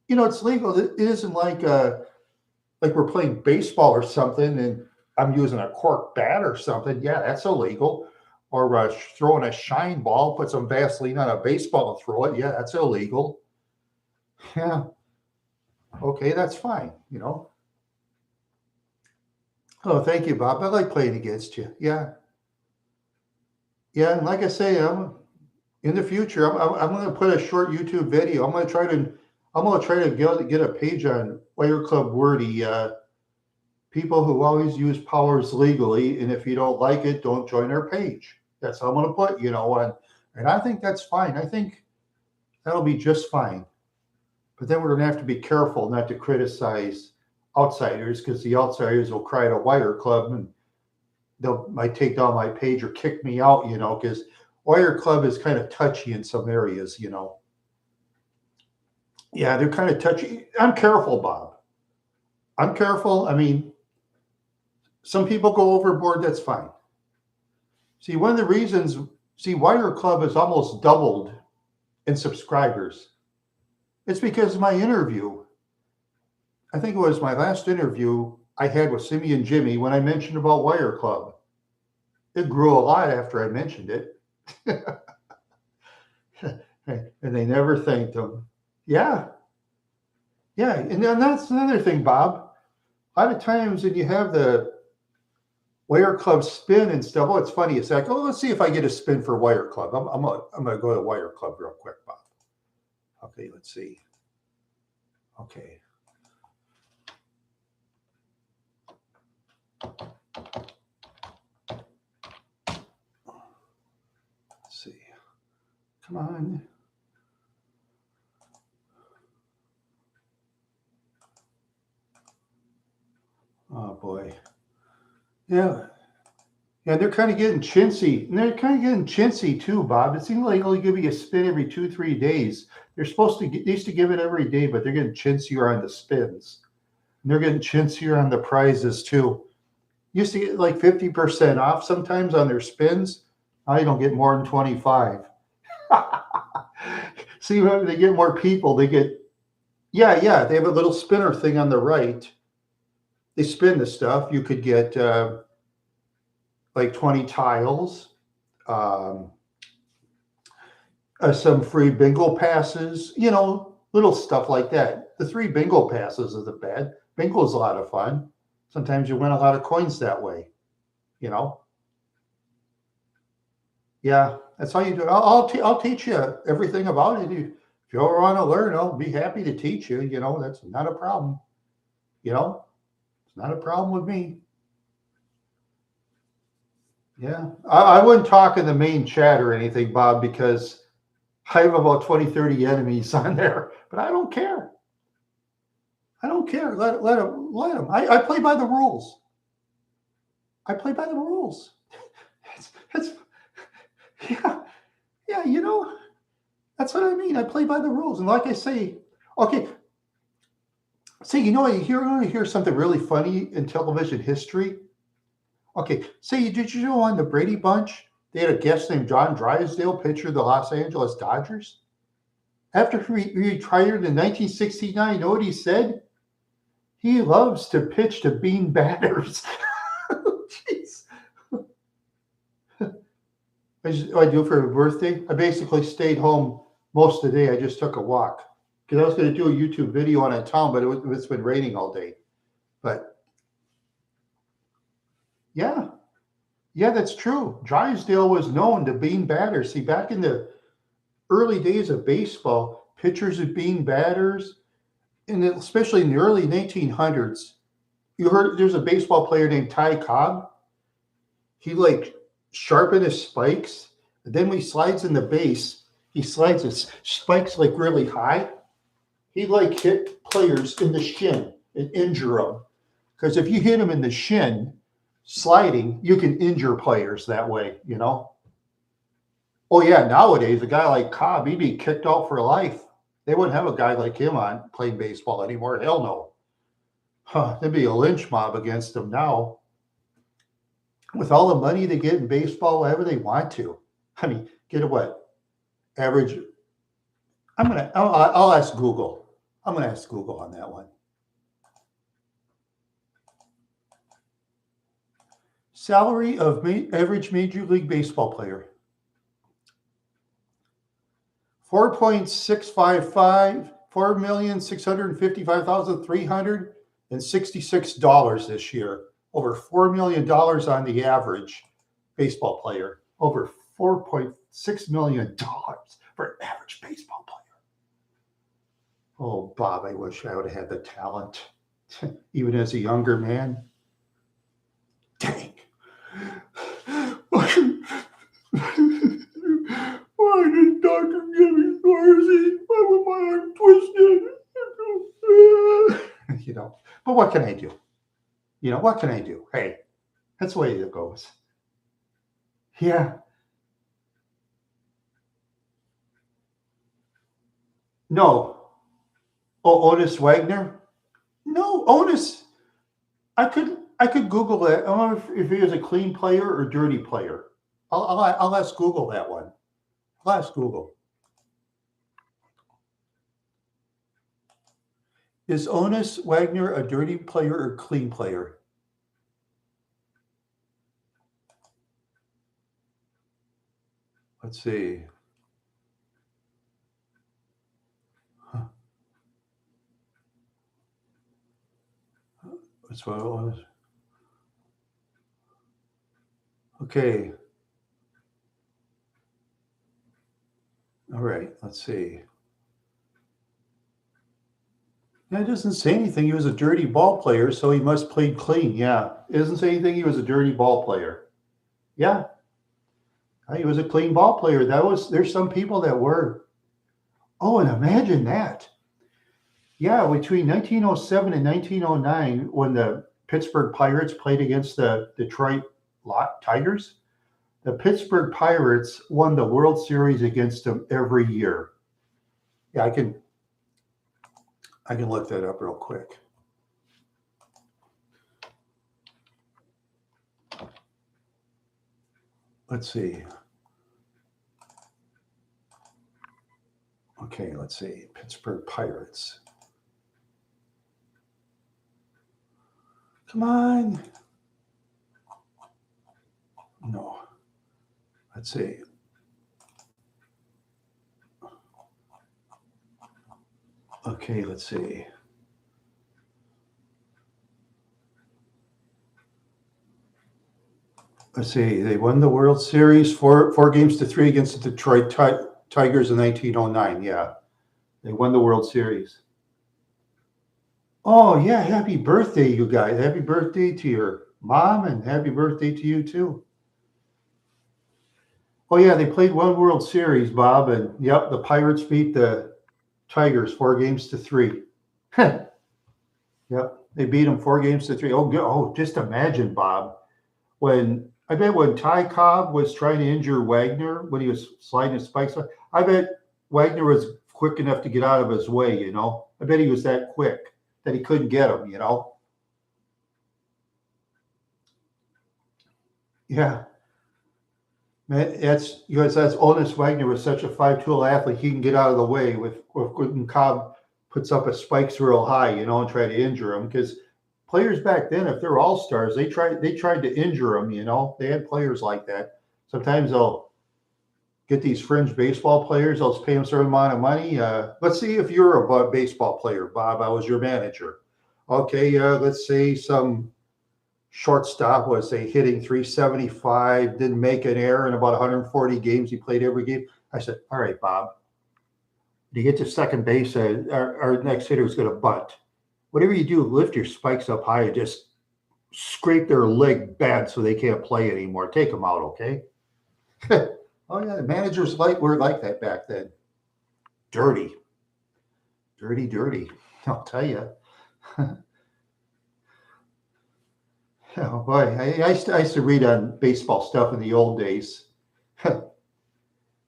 It's legal. It isn't like we're playing baseball or something and I'm using a cork bat or something. Yeah, that's illegal. Or throwing a shine ball, put some Vaseline on a baseball and throw it. Yeah, that's illegal. Yeah. Okay, that's fine. Oh, thank you, Bob. I like playing against you. Yeah. Yeah. And like I say, in the future, I'm going to put a short YouTube video. I'm going to try to get a page on Wire Club Wordy. People who always use powers legally, and if you don't like it, don't join our page. That's how I'm going to put, and I think that's fine. I think that'll be just fine. But then we're going to have to be careful not to criticize outsiders because the outsiders will cry to Wire Club and might take down my page or kick me out, because Wire Club is kind of touchy in some areas. Yeah, they're kind of touchy. I'm careful, Bob. I'm careful. I mean, some people go overboard. That's fine. See, one of the reasons, Wire Club has almost doubled in subscribers. It's because of my interview. I think it was my last interview I had with Simi and Jimmy when I mentioned about Wire Club. It grew a lot after I mentioned it. And they never thanked him. Yeah. Yeah. And then that's another thing, Bob. A lot of times when you have the Wire Club spin and stuff, oh, it's funny. It's like, oh, let's see if I get a spin for Wire Club. I'm gonna go to Wire Club real quick, Bob. Okay, let's see. Okay. Let's see. Come on. Oh boy. Yeah. Yeah, they're kind of getting chintzy. And they're kind of getting chintzy too, Bob. It seems like they only give you a spin every 2-3 days. They're supposed to they used to give it every day, but they're getting chintzier on the spins. And they're getting chintzier on the prizes too. Used to get like 50% off sometimes on their spins. Now you don't get more than 25. See, when they get more people, they get yeah. They have a little spinner thing on the right. They spin the stuff. You could get like 20 tiles, um, some free bingo passes, little stuff like that. The 3 bingo passes isn't bad. Bingo is a lot of fun. Sometimes you win a lot of coins that way, you know. Yeah, that's how you do it. I'll teach you everything about it. If you ever want to learn, I'll be happy to teach you. That's not a problem. It's not a problem with me. Yeah, I wouldn't talk in the main chat or anything, Bob, because I have about 20, 30 enemies on there, but I don't care. I don't care. Let them. I play by the rules. I play by the rules. It's yeah, yeah. That's what I mean. I play by the rules, and like I say, okay. See, I hear something really funny in television history. Okay, say, did you know on the Brady Bunch they had a guest named John Drysdale, pitcher of the Los Angeles Dodgers? After he retired in 1969, you know what he said? He loves to pitch to bean batters. Jeez. I do for a birthday. I basically stayed home most of the day. I just took a walk because I was going to do a YouTube video on a town, but it's been raining all day. But yeah, yeah, that's true. Drysdale was known to bean batters. See, back in the early days of baseball, pitchers would bean batters, and especially in the early 1900s, you heard there's a baseball player named Ty Cobb. He like sharpened his spikes, and then when he slides in the base, he slides his spikes like really high. He like hit players in the shin and injure them. Because if you hit them in the shin sliding, you can injure players that way. Oh yeah, nowadays a guy like Cobb, he'd be kicked out for life. They wouldn't have a guy like him on playing baseball anymore. Hell no. There'd be a lynch mob against him now. With all the money they get in baseball, whatever they want to. I mean, get a what? Average. I'll ask Google. I'm gonna ask Google on that one. Salary of average Major League Baseball player. 4.655, $4,655,366 this year. Over $4 million on the average baseball player. Over $4.6 million for an average baseball player. Oh, Bob, I wish I would have had the talent, even as a younger man. Dang. Why did Doctor give me Thorazine? Why was my arm twisted? But what can I do? What can I do? Hey, that's the way it goes. Yeah. No. Oh, Otis Wagner? No, Otis. I could Google that. I don't know if he was a clean player or dirty player. I'll ask Google that one. I'll ask Google. Is Otis Wagner a dirty player or clean player? Let's see. That's what it was. Okay. All right. Let's see. Yeah, it doesn't say anything. He was a dirty ball player, so he must played clean. Yeah. It doesn't say anything. He was a dirty ball player. Yeah. He was a clean ball player. There's some people that were. Oh, and imagine that. Yeah, between 1907 and 1909, when the Pittsburgh Pirates played against the Detroit Tigers, the Pittsburgh Pirates won the World Series against them every year. Yeah, I can look that up real quick. Let's see. Okay, let's see. Pittsburgh Pirates. Come on. No. Let's see. Okay, let's see. Let's see. They won the World Series 4-3 against the Detroit Tigers in 1909. Yeah, they won the World Series. Oh yeah, happy birthday, you guys! Happy birthday to your mom, and happy birthday to you too. Oh yeah, they played one World Series, Bob, and yep, the Pirates beat the Tigers 4-3. Yep, they beat them 4-3. Oh, just imagine, Bob, when Ty Cobb was trying to injure Wagner when he was sliding his spikes, I bet Wagner was quick enough to get out of his way. You know, I bet he was that quick that he couldn't get him. You know. Yeah. Man, that's Honus Wagner was such a 5-tool athlete. He can get out of the way with when Cobb puts up his spikes real high, you know, and try to injure him. Because players back then, if they're all stars, they tried to injure them. You know, they had players like that. Sometimes they'll get these fringe baseball players. They'll pay them a certain amount of money. Let's see if you're a baseball player, Bob. I was your manager. Okay, let's say some shortstop was hitting 375, didn't make an error in about 140 games. He played every game. I said, all right, Bob, to get to second base, our next hitter is going to bunt. Whatever you do, lift your spikes up high and just scrape their leg bad so they can't play anymore. Take them out, okay? Oh, yeah, the managers were like that back then. Dirty. I'll tell you. Oh boy, I used to read on baseball stuff in the old days.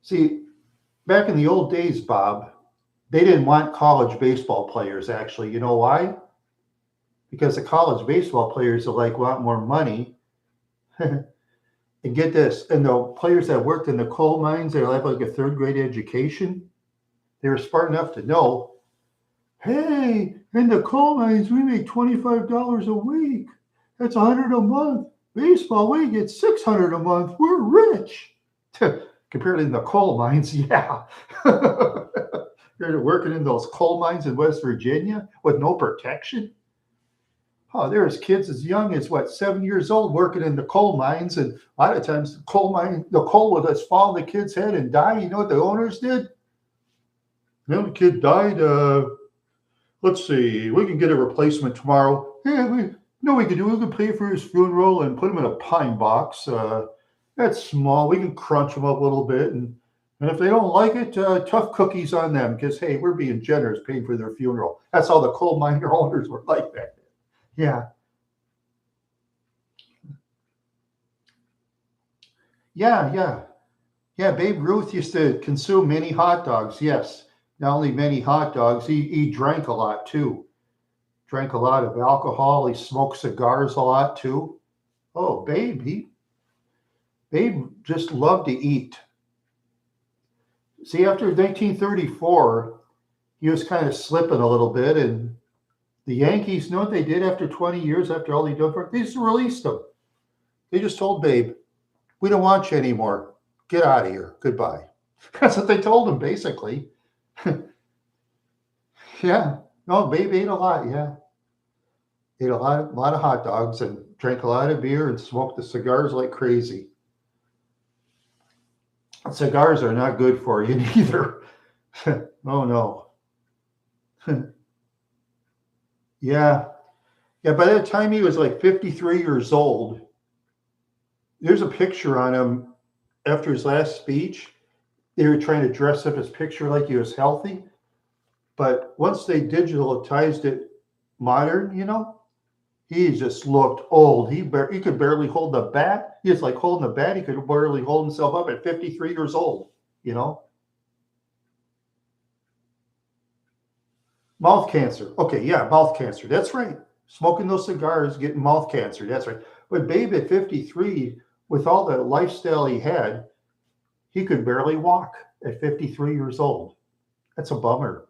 See, back in the old days, Bob, they didn't want college baseball players, actually. You know why? Because the college baseball players want more money. And get this, and the players that worked in the coal mines, they have like a third grade education. They were smart enough to know, hey, in the coal mines, we make $25 a week. That's $100 a month. Baseball, we get $600 a month. We're rich. Compared to the coal mines, yeah. You're working in those coal mines in West Virginia with no protection. Oh, there's kids as young as 7 years old working in the coal mines, and a lot of times the coal would just fall on the kid's head and die. You know what the owners did? The kid died. Let's see, we can get a replacement tomorrow. Yeah, we can do. We can pay for his funeral and put him in a pine box. That's small. We can crunch them up a little bit, and if they don't like it, tough cookies on them. Because hey, we're being generous, paying for their funeral. That's how the coal miner owners were like that. Yeah. Babe Ruth used to consume many hot dogs. Yes, not only many hot dogs, he drank a lot too. Drank a lot of alcohol. He smoked cigars a lot too. Oh, Babe just loved to eat. See, after 1934, he was kind of slipping a little bit, and the Yankees, you know what they did after 20 years, after all they did for him? They just released him. They just told Babe, we don't want you anymore. Get out of here. Goodbye. That's what they told him, basically. Yeah. No, Babe ate a lot, yeah. ate a lot of hot dogs and drank a lot of beer and smoked the cigars like crazy. Cigars are not good for you either. Oh no. Yeah. Yeah, by the time he was like 53 years old, there's a picture on him after his last speech. They were trying to dress up his picture like he was healthy. But once they digitalized it modern, he just looked old. He could barely hold the bat. He was like holding the bat. He could barely hold himself up at 53 years old, Mouth cancer. Okay, yeah, mouth cancer. That's right. Smoking those cigars, getting mouth cancer. That's right. But Babe at 53, with all the lifestyle he had, he could barely walk at 53 years old. That's a bummer.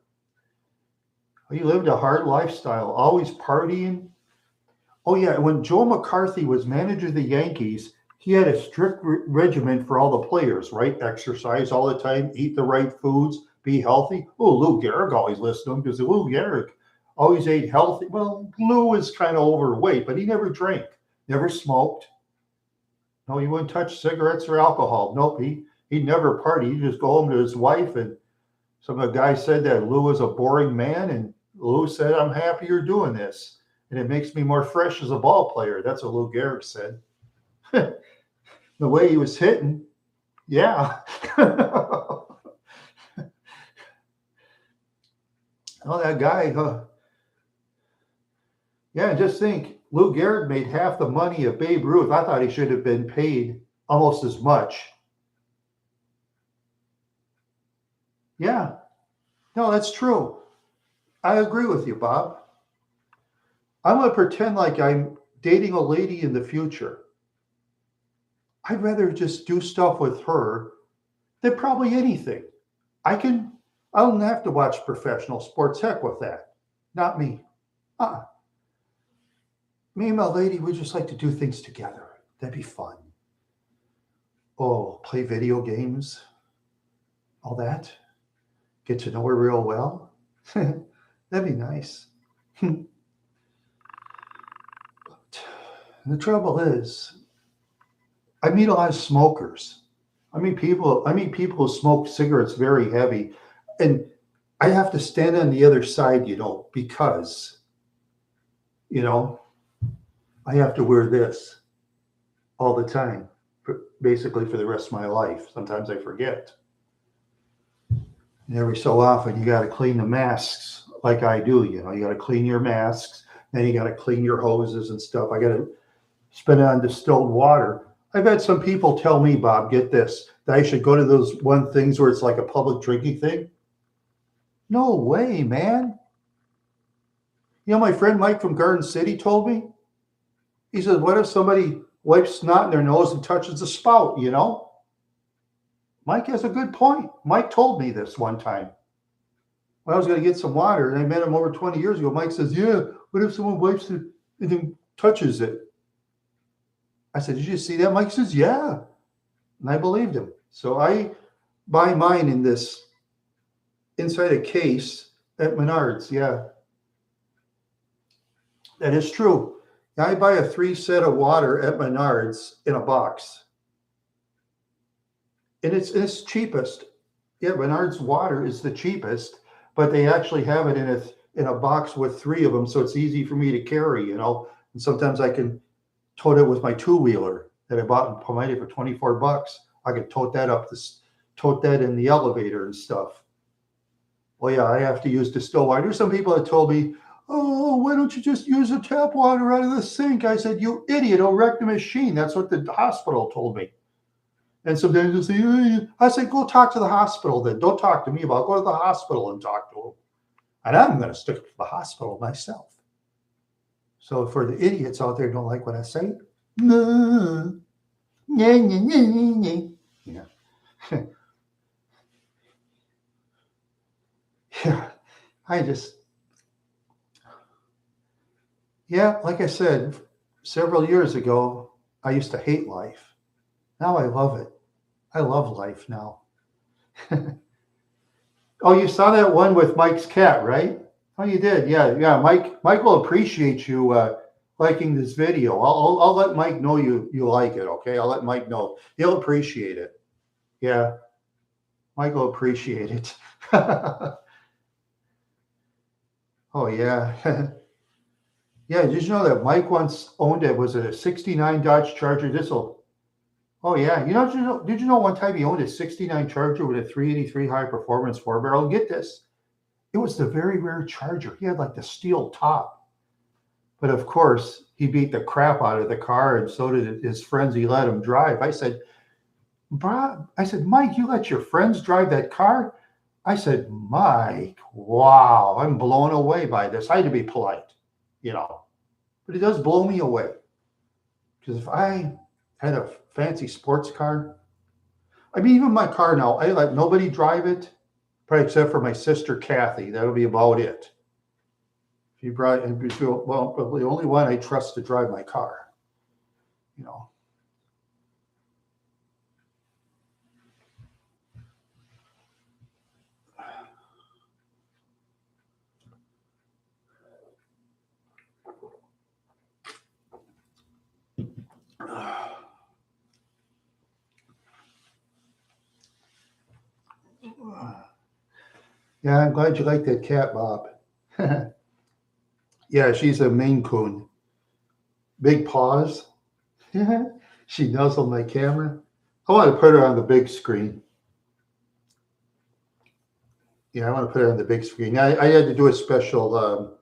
He lived a hard lifestyle, always partying. Oh, yeah, when Joe McCarthy was manager of the Yankees, he had a strict regimen for all the players, right? Exercise all the time, eat the right foods, be healthy. Oh, Lou Gehrig always listened to him because Lou Gehrig always ate healthy. Well, Lou was kind of overweight, but he never drank, never smoked. No, he wouldn't touch cigarettes or alcohol. Nope, he'd never party. He'd just go home to his wife, and some of the guy said that Lou was a boring man, and Lou said, "I'm happy you're doing this. And it makes me more fresh as a ball player." That's what Lou Gehrig said. The way he was hitting, yeah. Oh, that guy, yeah, just think, Lou Gehrig made half the money of Babe Ruth. I thought he should have been paid almost as much. Yeah, no, that's true. I agree with you, Bob. I'm going to pretend like I'm dating a lady in the future. I'd rather just do stuff with her than probably anything. I don't have to watch professional sports. Heck with that. Not me. Uh-uh. Me and my lady, we just like to do things together. That'd be fun. Oh, play video games, all that. Get to know her real well. That'd be nice. The trouble is, I meet a lot of smokers. I meet people who smoke cigarettes very heavy, and I have to stand on the other side, because, I have to wear this all the time, basically for the rest of my life. Sometimes I forget. And every so often, you got to clean the masks like I do. You got to clean your masks, then you got to clean your hoses and stuff. I got to spend it on distilled water. I've had some people tell me, Bob, get this, that I should go to those one things where it's like a public drinking thing. No way, man. My friend Mike from Garden City told me, he said, what if somebody wipes snot in their nose and touches the spout, Mike has a good point. Mike told me this one time. When I was going to get some water, and I met him over 20 years ago, Mike says, yeah, what if someone wipes it and then touches it? I said, did you see that? Mike says, yeah. And I believed him. So I buy mine in this inside a case at Menards. Yeah. That is true. I buy a 3 set of water at Menards in a box. And it's cheapest. Yeah, Menards water is the cheapest, but they actually have it in a box with 3 of them, so it's easy for me to carry, And sometimes I can tote it with my 2-wheeler that I bought in Palmyra for $24. I could tote that in the elevator and stuff. Well, yeah, I have to use distilled water. There's some people that told me, oh, why don't you just use the tap water out of the sink? I said, you idiot, it'll wreck the machine. That's what the hospital told me. And sometimes they'll say, I say, go talk to the hospital then. Don't talk to me about it. Go to the hospital and talk to them. And I'm going to stick to the hospital myself. So for the idiots out there who don't like what I say, no. Yeah. Yeah, like I said, several years ago, I used to hate life. Now I love it. I love life now. Oh, you saw that one with Mike's cat, right? Oh, you did? Yeah, yeah. Mike will appreciate you liking this video. I'll let Mike know you like it. Okay, I'll let Mike know. He'll appreciate it. Yeah, Mike will appreciate it. Oh yeah, yeah. Did you know that Mike once owned it? Was it a '69 Dodge Charger? This'll. Oh yeah. Did you know one time he owned a '69 Charger with a 383 high performance 4 barrel? Get this. It was the very rare Charger. He had like the steel top. But of course, he beat the crap out of the car, and so did his friends. He let him drive. I said, Mike, you let your friends drive that car? I said, Mike, wow, I'm blown away by this. I had to be polite, you know, but it does blow me away. Because if I had a fancy sports car, I mean, even my car now, I let nobody drive it, probably except for my sister Kathy. That'll be about it. She brought, well, the only one I trust to drive my car, you know. Yeah, I'm glad you like that cat, Bob. Yeah, she's a Maine Coon. Big paws. She nuzzled my camera. I want to put her on the big screen. Yeah, I want to put her on the big screen. I had to do a special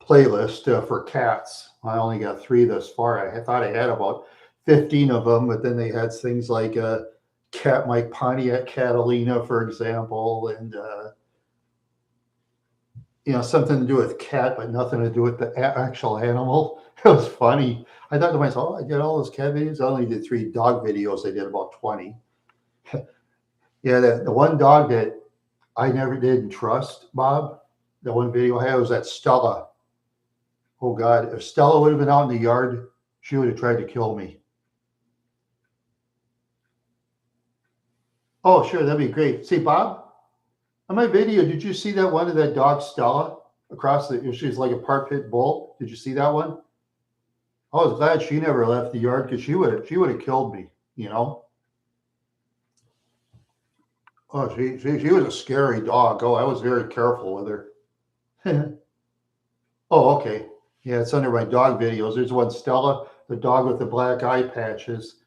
playlist for cats. I only got 3 thus far. I thought I had about 15 of them, but then they had things like cat Mike Pontiac Catalina, for example, and something to do with cat, but nothing to do with the actual animal. It was funny. I thought to myself, oh, I did all those cat videos. I only did 3 dog videos. I did about 20. Yeah, the one dog that I never did trust, Bob, the one video I had was that Stella. Oh God, if Stella would have been out in the yard, she would have tried to kill me. Oh, sure, that'd be great. See, Bob, on my video, did you see that one of that dog Stella across she's like a part pit bull? Did you see that one? I was glad she never left the yard because she would have killed me, you know. Oh, she was a scary dog. Oh, I was very careful with her. Oh, okay. Yeah, it's under my dog videos. There's one Stella, the dog with the black eye patches.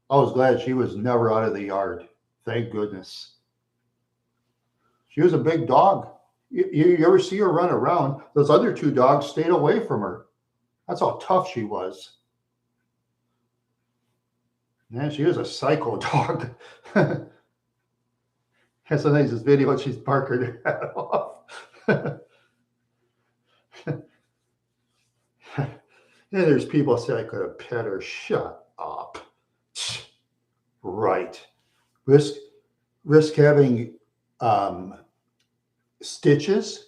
I was glad she was never out of the yard. Thank goodness. She was a big dog. You ever see her run around? Those other 2 dogs stayed away from her. That's how tough she was. Man, she was a psycho dog. And sometimes this video, she's barking her head off. And there's people say I could have pet her. Shut up. Right. Risk having stitches.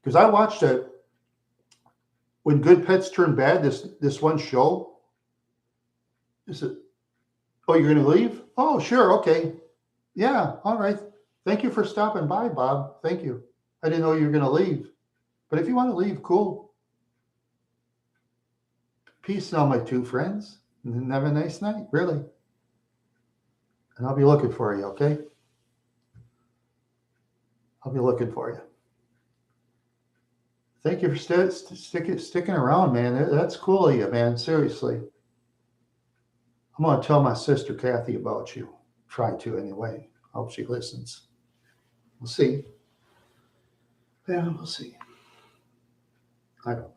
Because I watched it when Good Pets Turn Bad, this one show. Is it? Oh, you're going to leave? Oh, sure. Okay. Yeah. All right. Thank you for stopping by, Bob. Thank you. I didn't know you were going to leave. But if you want to leave, cool. Peace now, my 2 friends. And have a nice night, really. And I'll be looking for you, okay? I'll be looking for you. Thank you for sticking around, man. That's cool of you, man. Seriously. I'm going to tell my sister Kathy about you. Try to, anyway. Hope she listens. We'll see. Yeah, we'll see. I don't know.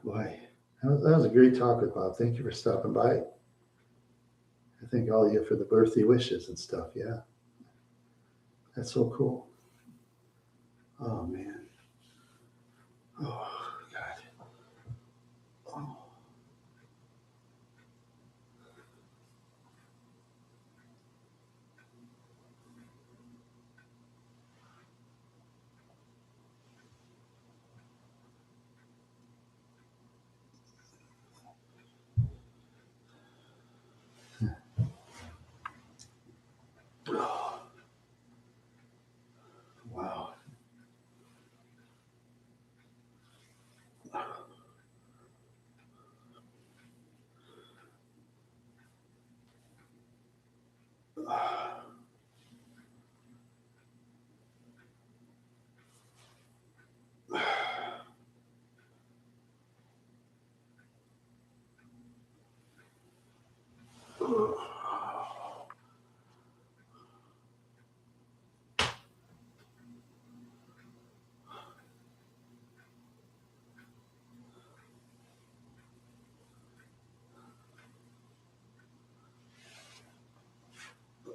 Boy, that was a great talk with Bob. Thank you for stopping by. I thank all of you for the birthday wishes and stuff. Yeah. That's so cool. Oh, man. Oh, God. Oh.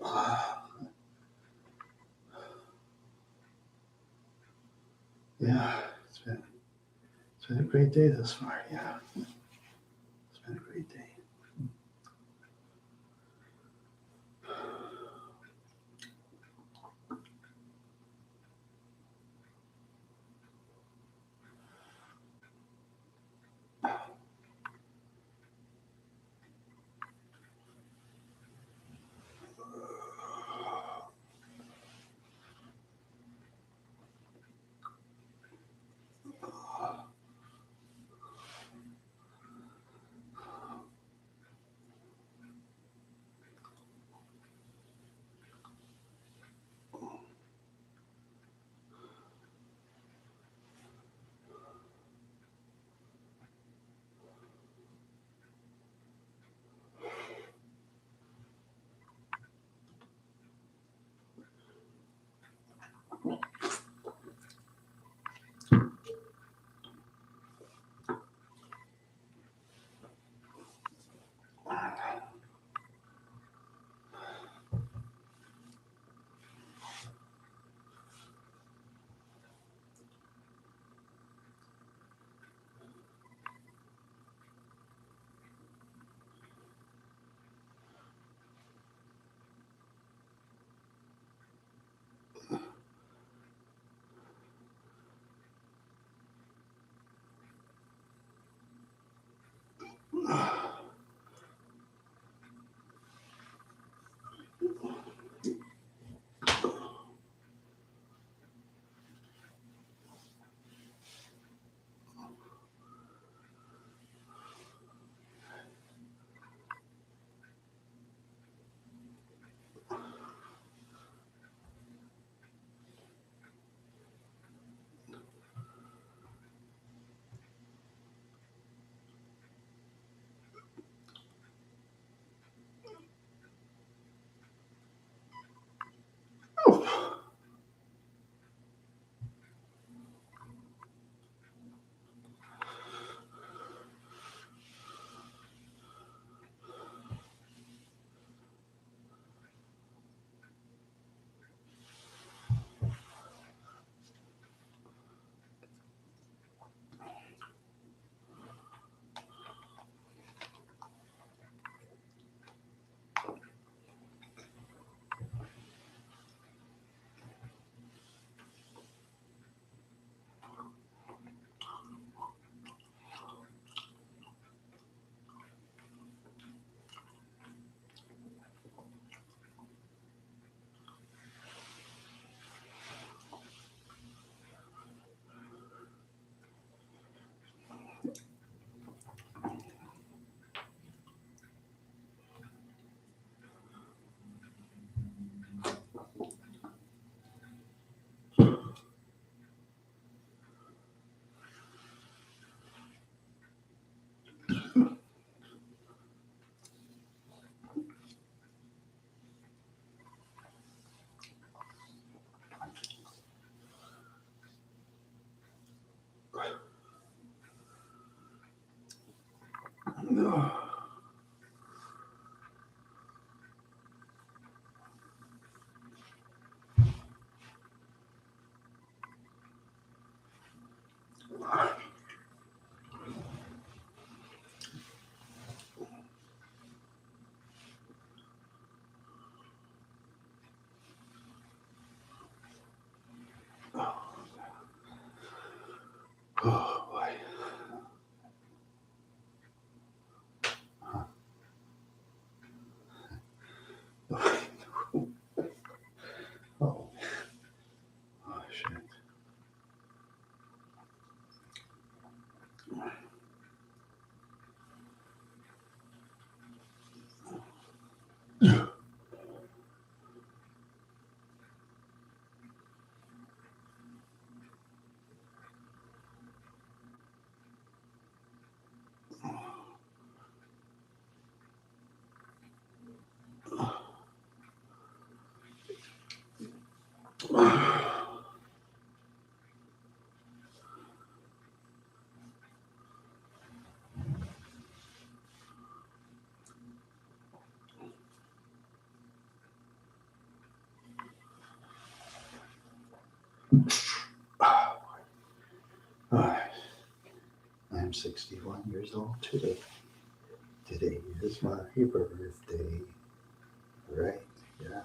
Wow. Yeah, it's been a great day thus far. Yeah, it's been a great day. Oh boy. Oh, oh shit. Oh, I'm 61 years old today. Today is my birthday. Right? Yeah.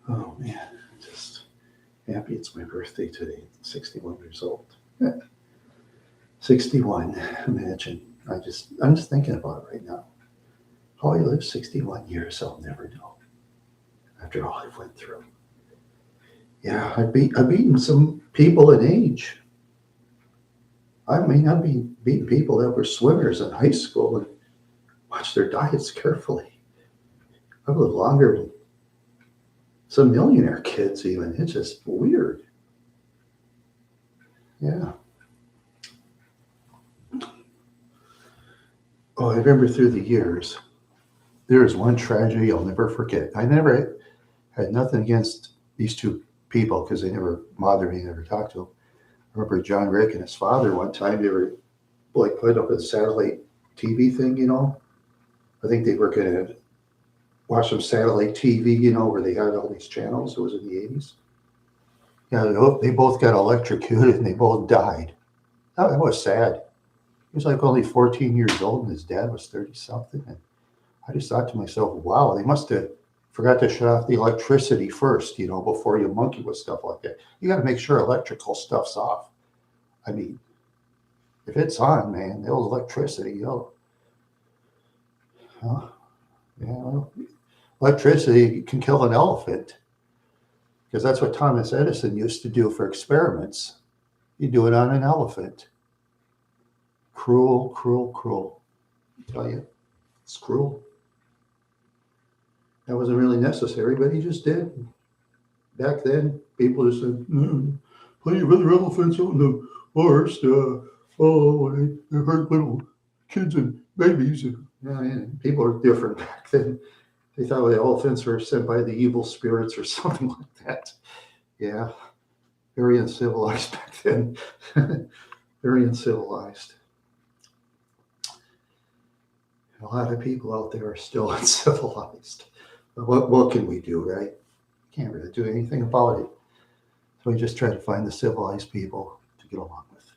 Oh man, just happy it's my birthday today. 61 years old. 61. Imagine. I'm just thinking about it right now. How I lived 61 years, I'll never know. After all I've went through. Yeah, I've beaten some people in age. I mean, I've been beating people that were swimmers in high school and watched their diets carefully. I've lived longer than some millionaire kids even. It's just weird. Yeah. Oh, I remember through the years, there was one tragedy I'll never forget. I never had nothing against these two people because they never bothered me, never talked to them. I remember John Rick and his father one time, they were like put up a satellite TV thing, you know. I think they were going to watch some satellite TV, you know, where they had all these channels. It was in the 80s. Yeah, they both got electrocuted and they both died. That was sad. He was like only 14 years old and his dad was 30 something. And I just thought to myself, wow, they must have forgot to shut off the electricity first, you know, before you monkey with stuff like that. You got to make sure electrical stuff's off. I mean, if it's on, man, there's electricity, you know. Huh? Yeah, well, electricity can kill an elephant because that's what Thomas Edison used to do for experiments. You do it on an elephant. Cruel, cruel, cruel. I tell you, it's cruel. That wasn't really necessary, but he just did. Back then, people just said, plenty of other elephants on the forest. They hurt little kids and babies. And people are different back then. They thought the elephants were sent by the evil spirits or something like that. Yeah, very uncivilized back then. Very uncivilized. A lot of people out there are still uncivilized. But what can we do, right? Can't really do anything about it. So we just try to find the civilized people to get along with.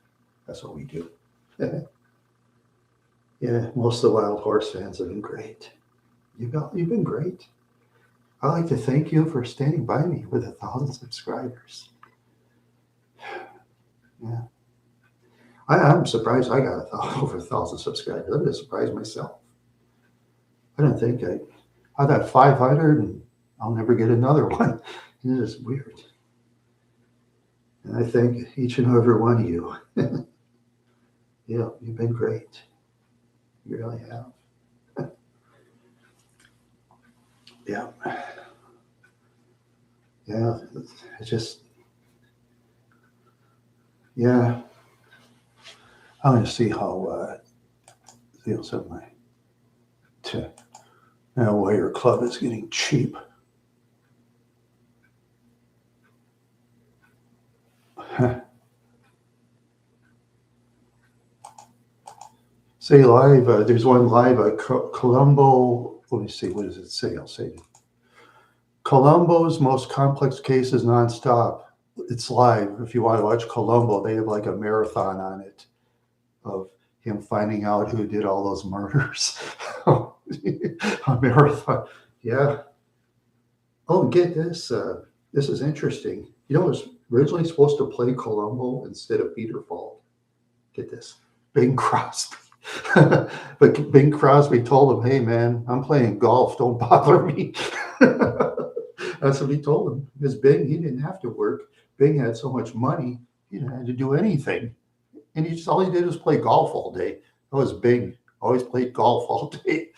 That's what we do. Yeah, most of the Wild Horse fans have been great. You've been great. I'd like to thank you for standing by me with 1,000 subscribers. Yeah. I'm surprised I got over 1,000 subscribers. I'm just surprised myself. I didn't think I got 500 and I'll never get another one. It is weird. And I thank each and every one of you. Yeah, you've been great. You really have. Yeah. Yeah. It's just, yeah. I'm going to see how, feels in my, why your club is getting cheap. Say live, there's one live at Colombo. Let me see, what does it say? I'll say it. Colombo's most complex cases nonstop. It's live. If you want to watch Colombo, they have like a marathon on it of him finding out who did all those murders. A marathon. Yeah. Oh, get this. This is interesting. You know, it was originally supposed to play Colombo instead of Peter Falk. Get this. Bing Crosby. But Bing Crosby told him, hey, man, I'm playing golf. Don't bother me. That's what he told him. Because Bing, he didn't have to work. Bing had so much money, he didn't have to do anything. And he just, all he did was play golf all day. That was Bing. Always played golf all day.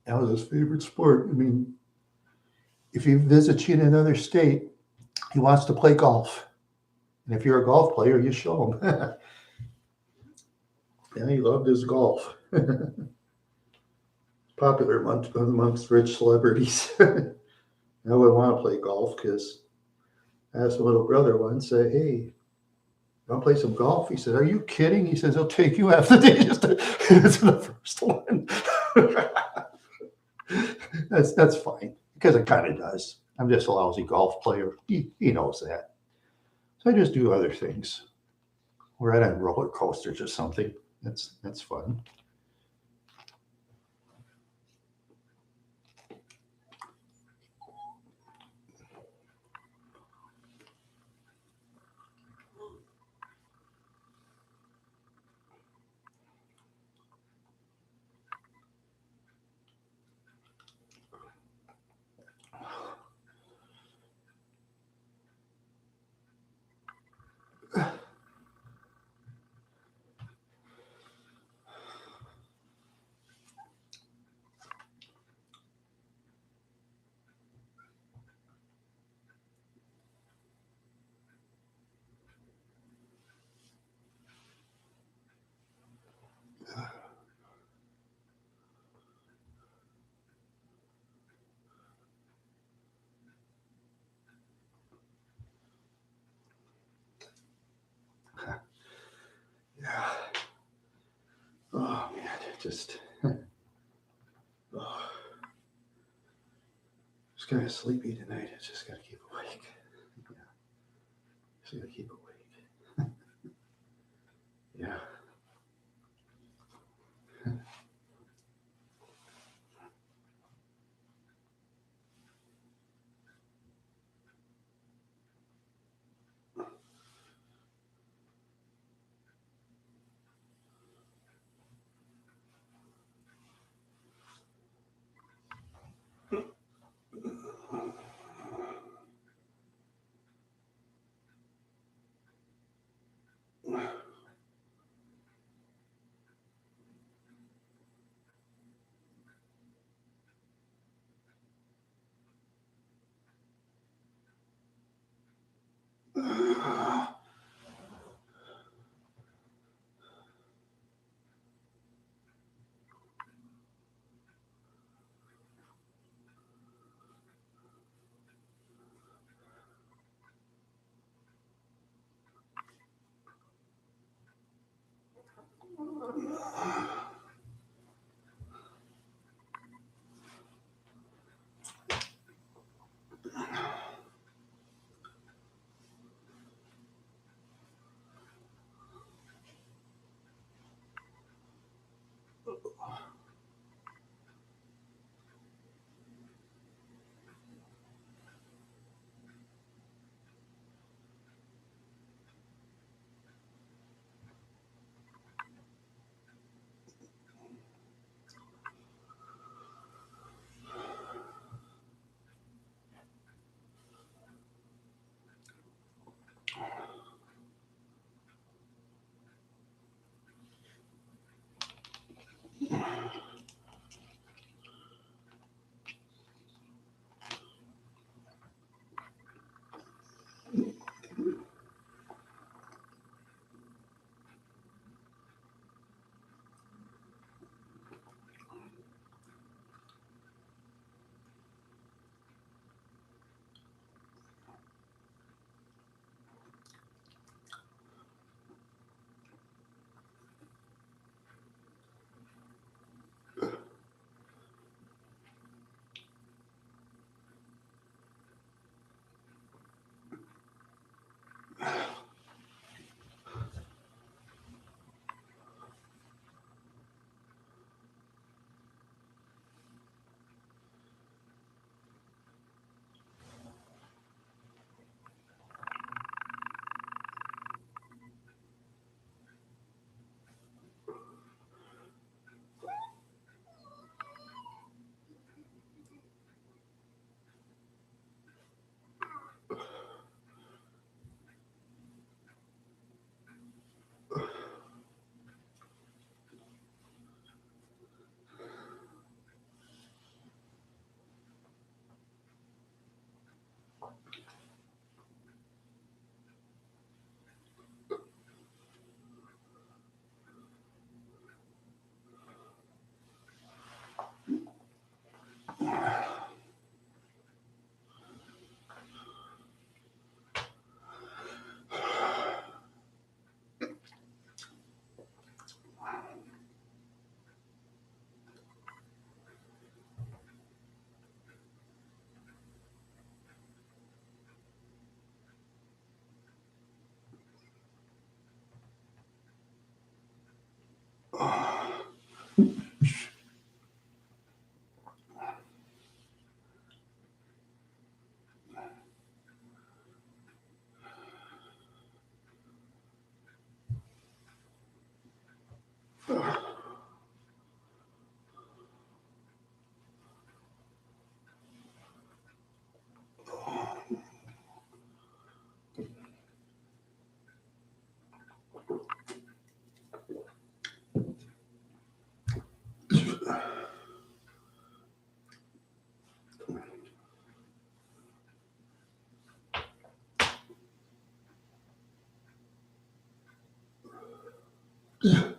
That was his favorite sport. I mean, if he visits you in another state, he wants to play golf. And if you're a golf player, you show him. Yeah, he loved his golf. Popular amongst rich celebrities. I would want to play golf because I asked my little brother once, hey, want to play some golf? He said, are you kidding? He says, it'll take you half the day just to get to the first one. That's fine because it kind of does. I'm just a lousy golf player. He knows that. So I just do other things. Ride on roller coasters or something. That's fun. Yeah. Oh man, just oh, just kind of sleepy tonight. I just gotta keep awake. Yeah, just gotta keep awake. Yeah. Wow.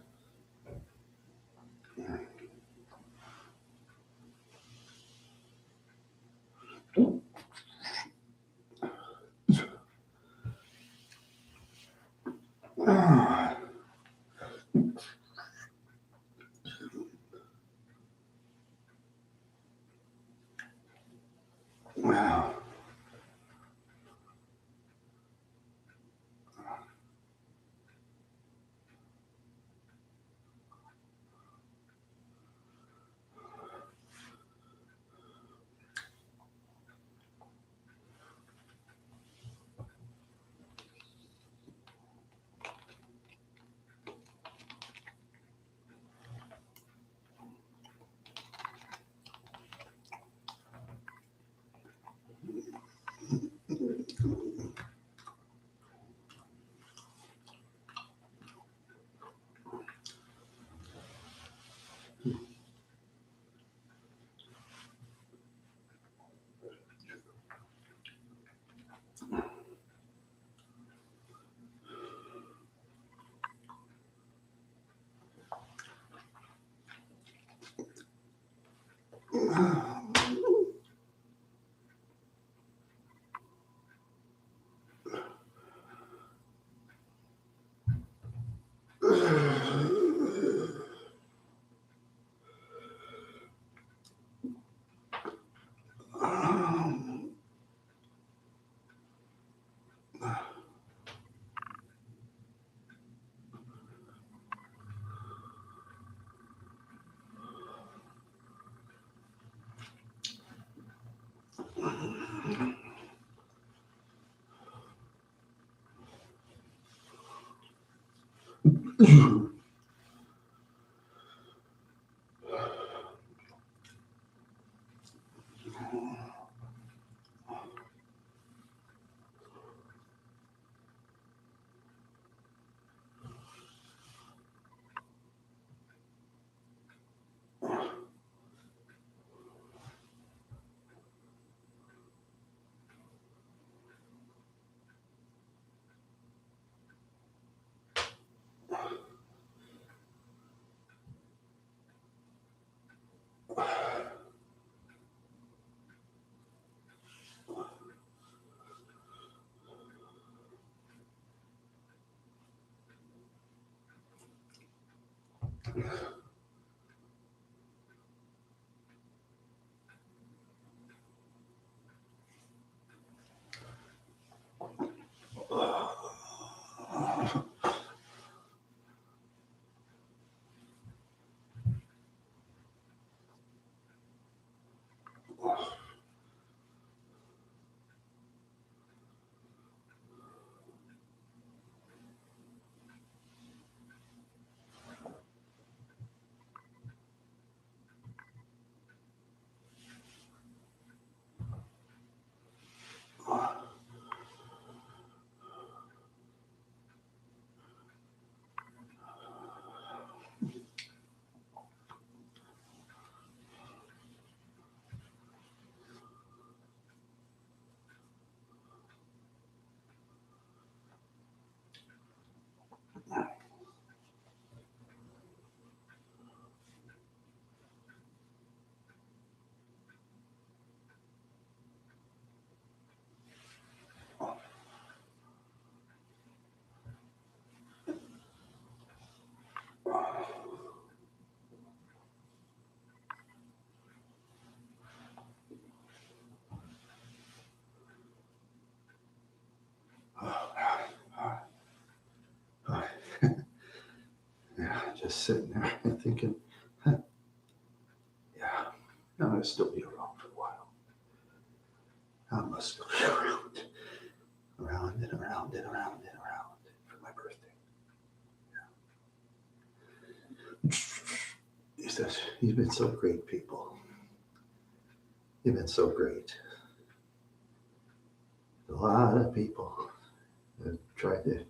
Yeah, just sitting there and thinking, huh, yeah, I'm gonna still be around for a while. I must still be around and around and around and around for my birthday. He says, "You've been so great, people. You've been so great. A lot of people have tried to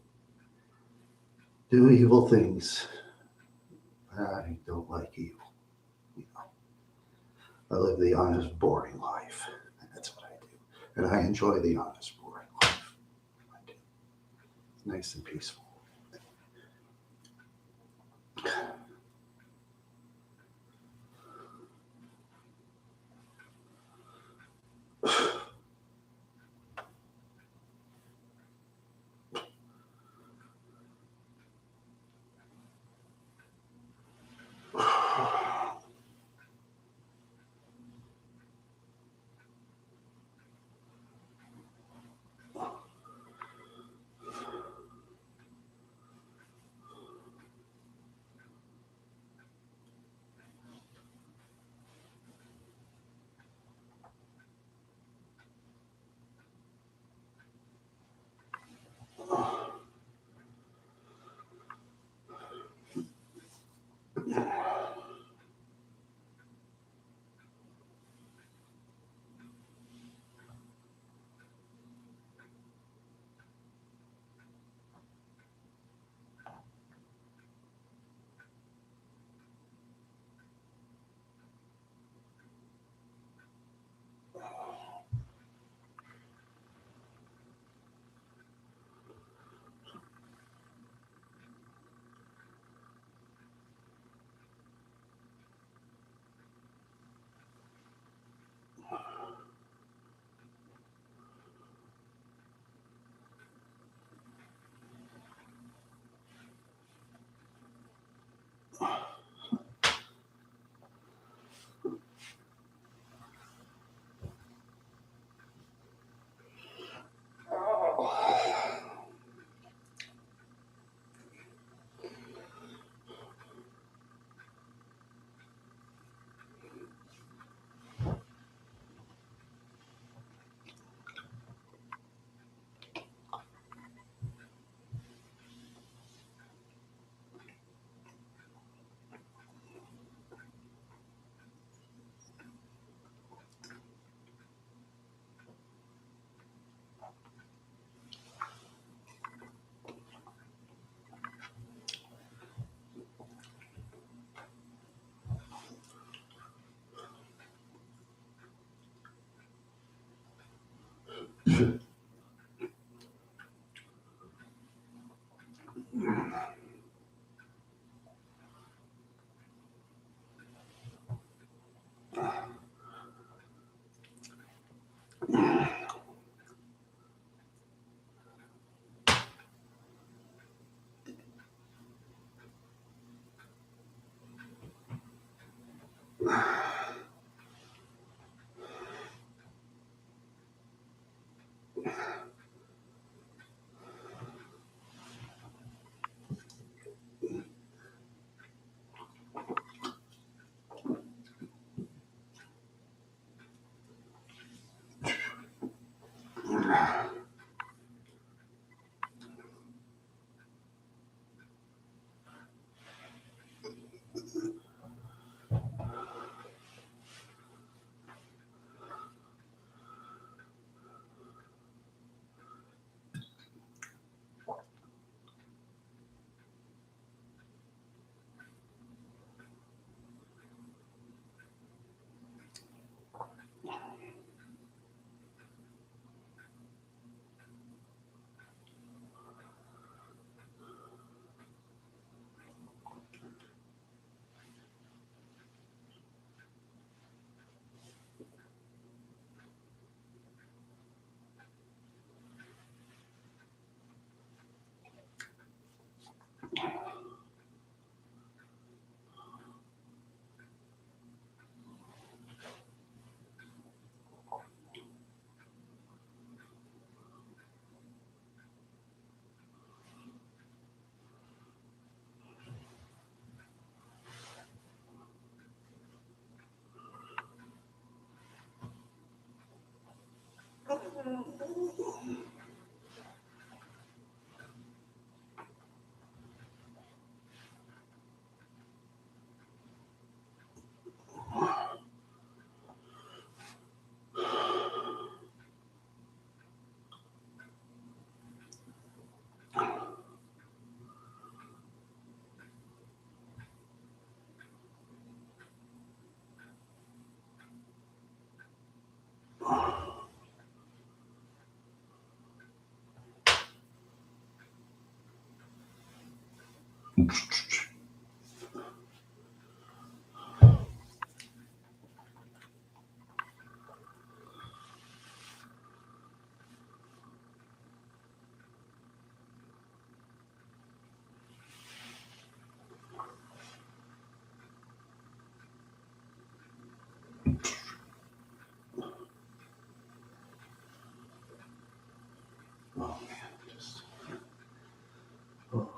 do evil things. I don't like evil. You know, I live the honest, boring life, and that's what I do. And I enjoy the honest, boring life. I do. Nice and peaceful. Oh man, just oh.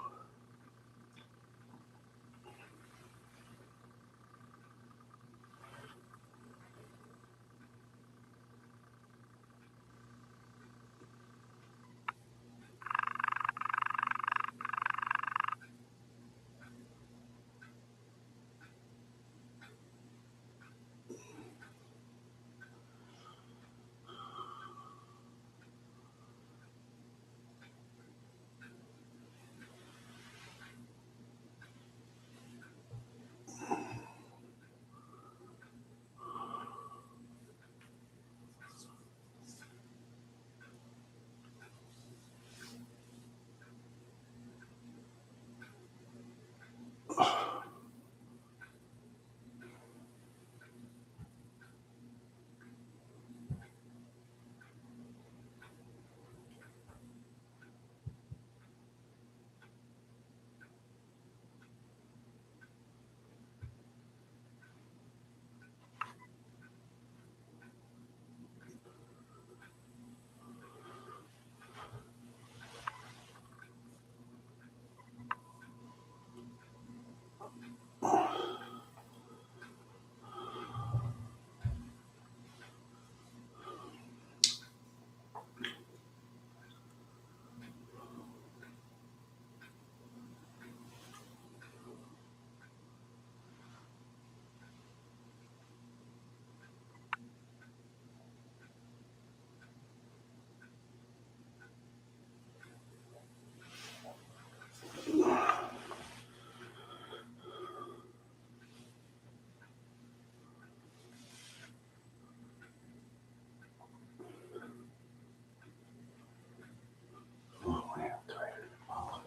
Oh man, I'm tired. Oh,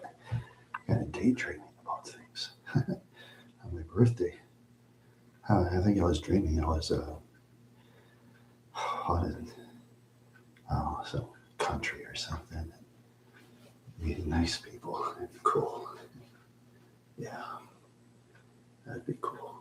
I got a daydreaming about things on my birthday. I think I was dreaming I was out in some country or something, meeting nice people. That'd be cool. Yeah, that'd be cool.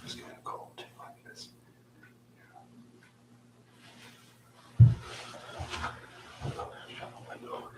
It's getting cold too, I guess. Shut the window.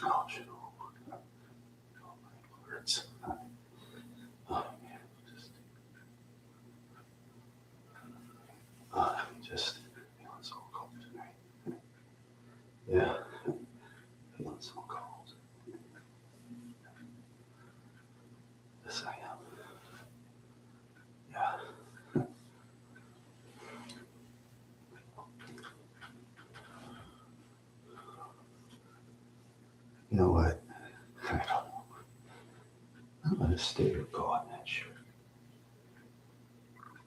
Oh, shit. Oh, my words. Oh, man. Just feeling so cold tonight. Yeah, feeling so cold. Yes, I am. Yeah. You know what? I don't know. I'm going to stay or go on that shirt.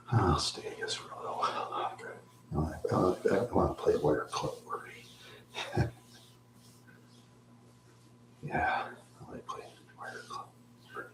I'll stay just for a little while longer. I want to play wire club worry. Yeah, I like playing wire club worry.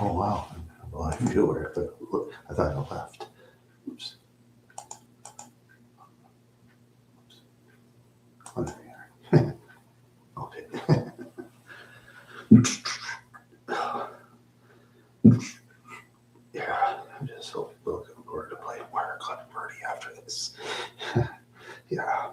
Oh, wow. Well, I knew where. I thought I left. Oops. Oh, there you are. Okay. Yeah, I'm just so looking forward to playing Wire Club Birdie after this. Yeah.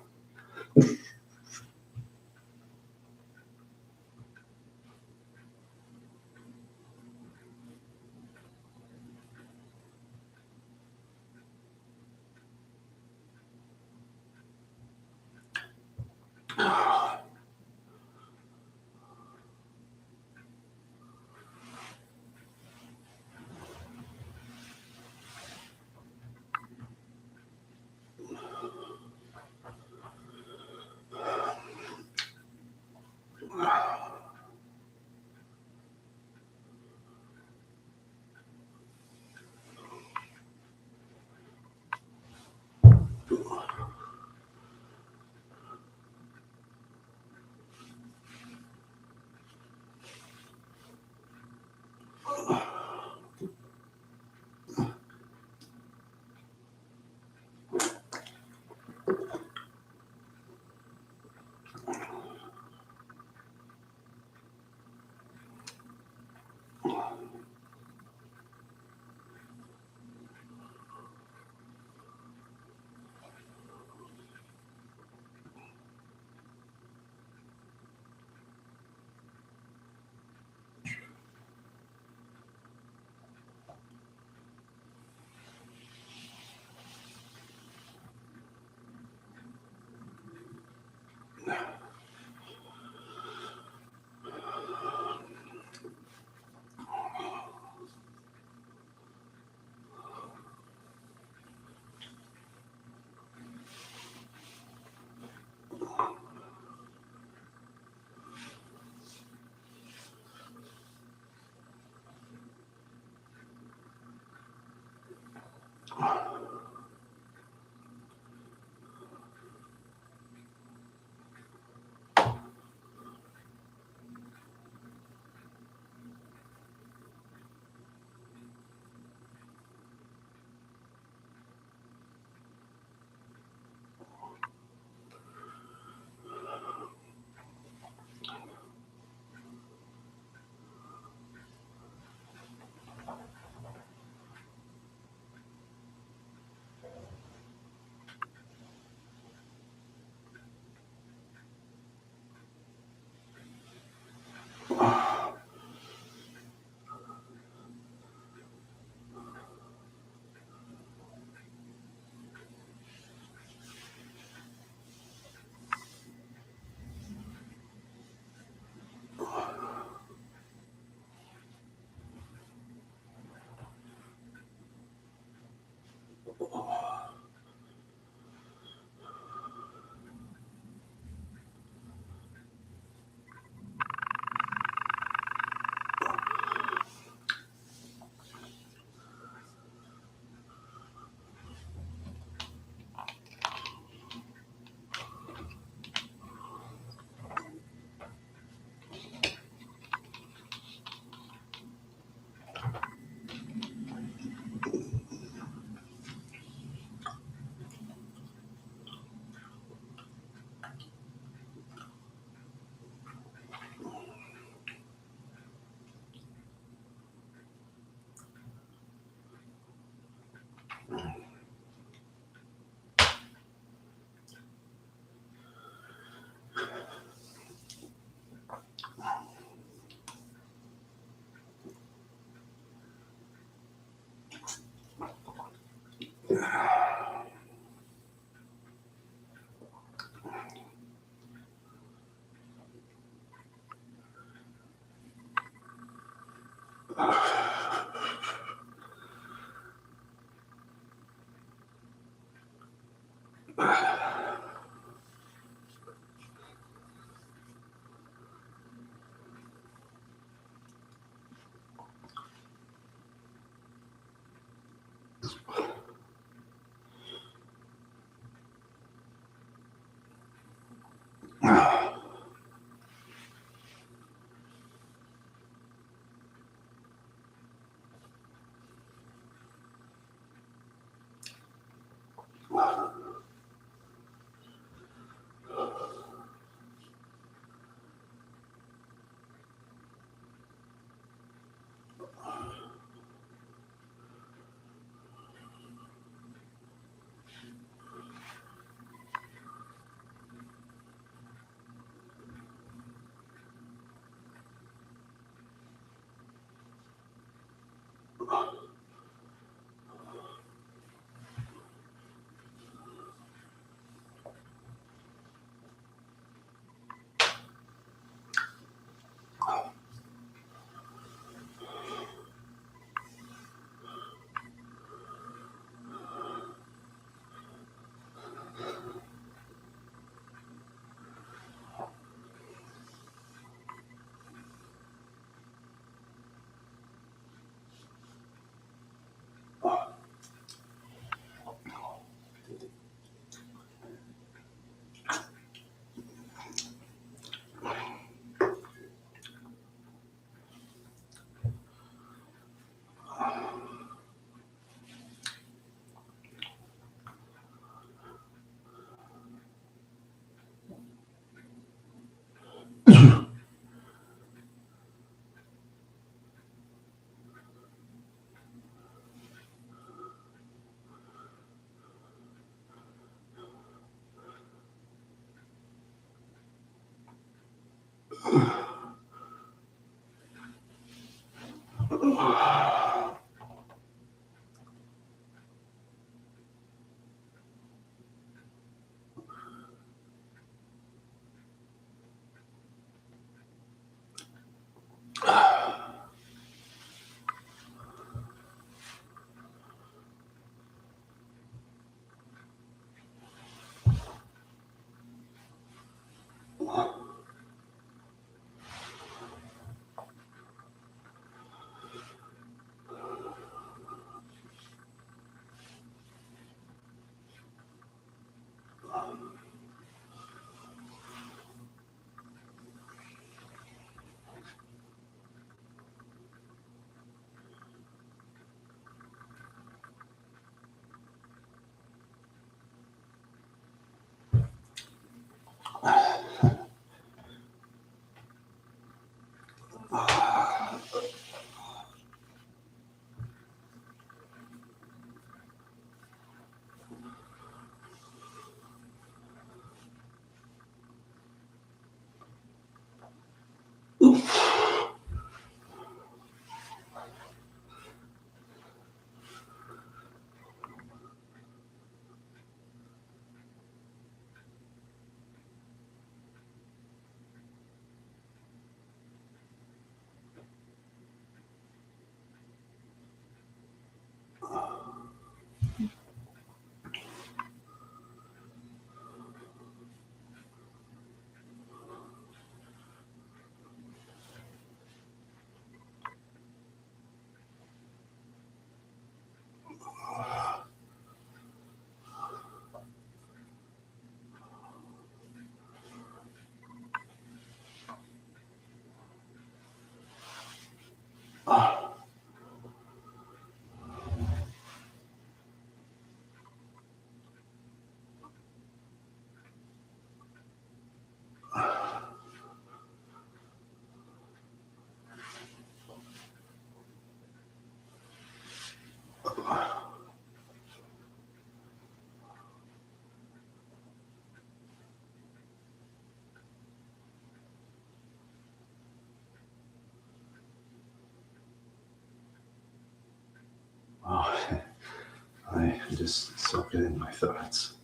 just soaking in my thoughts.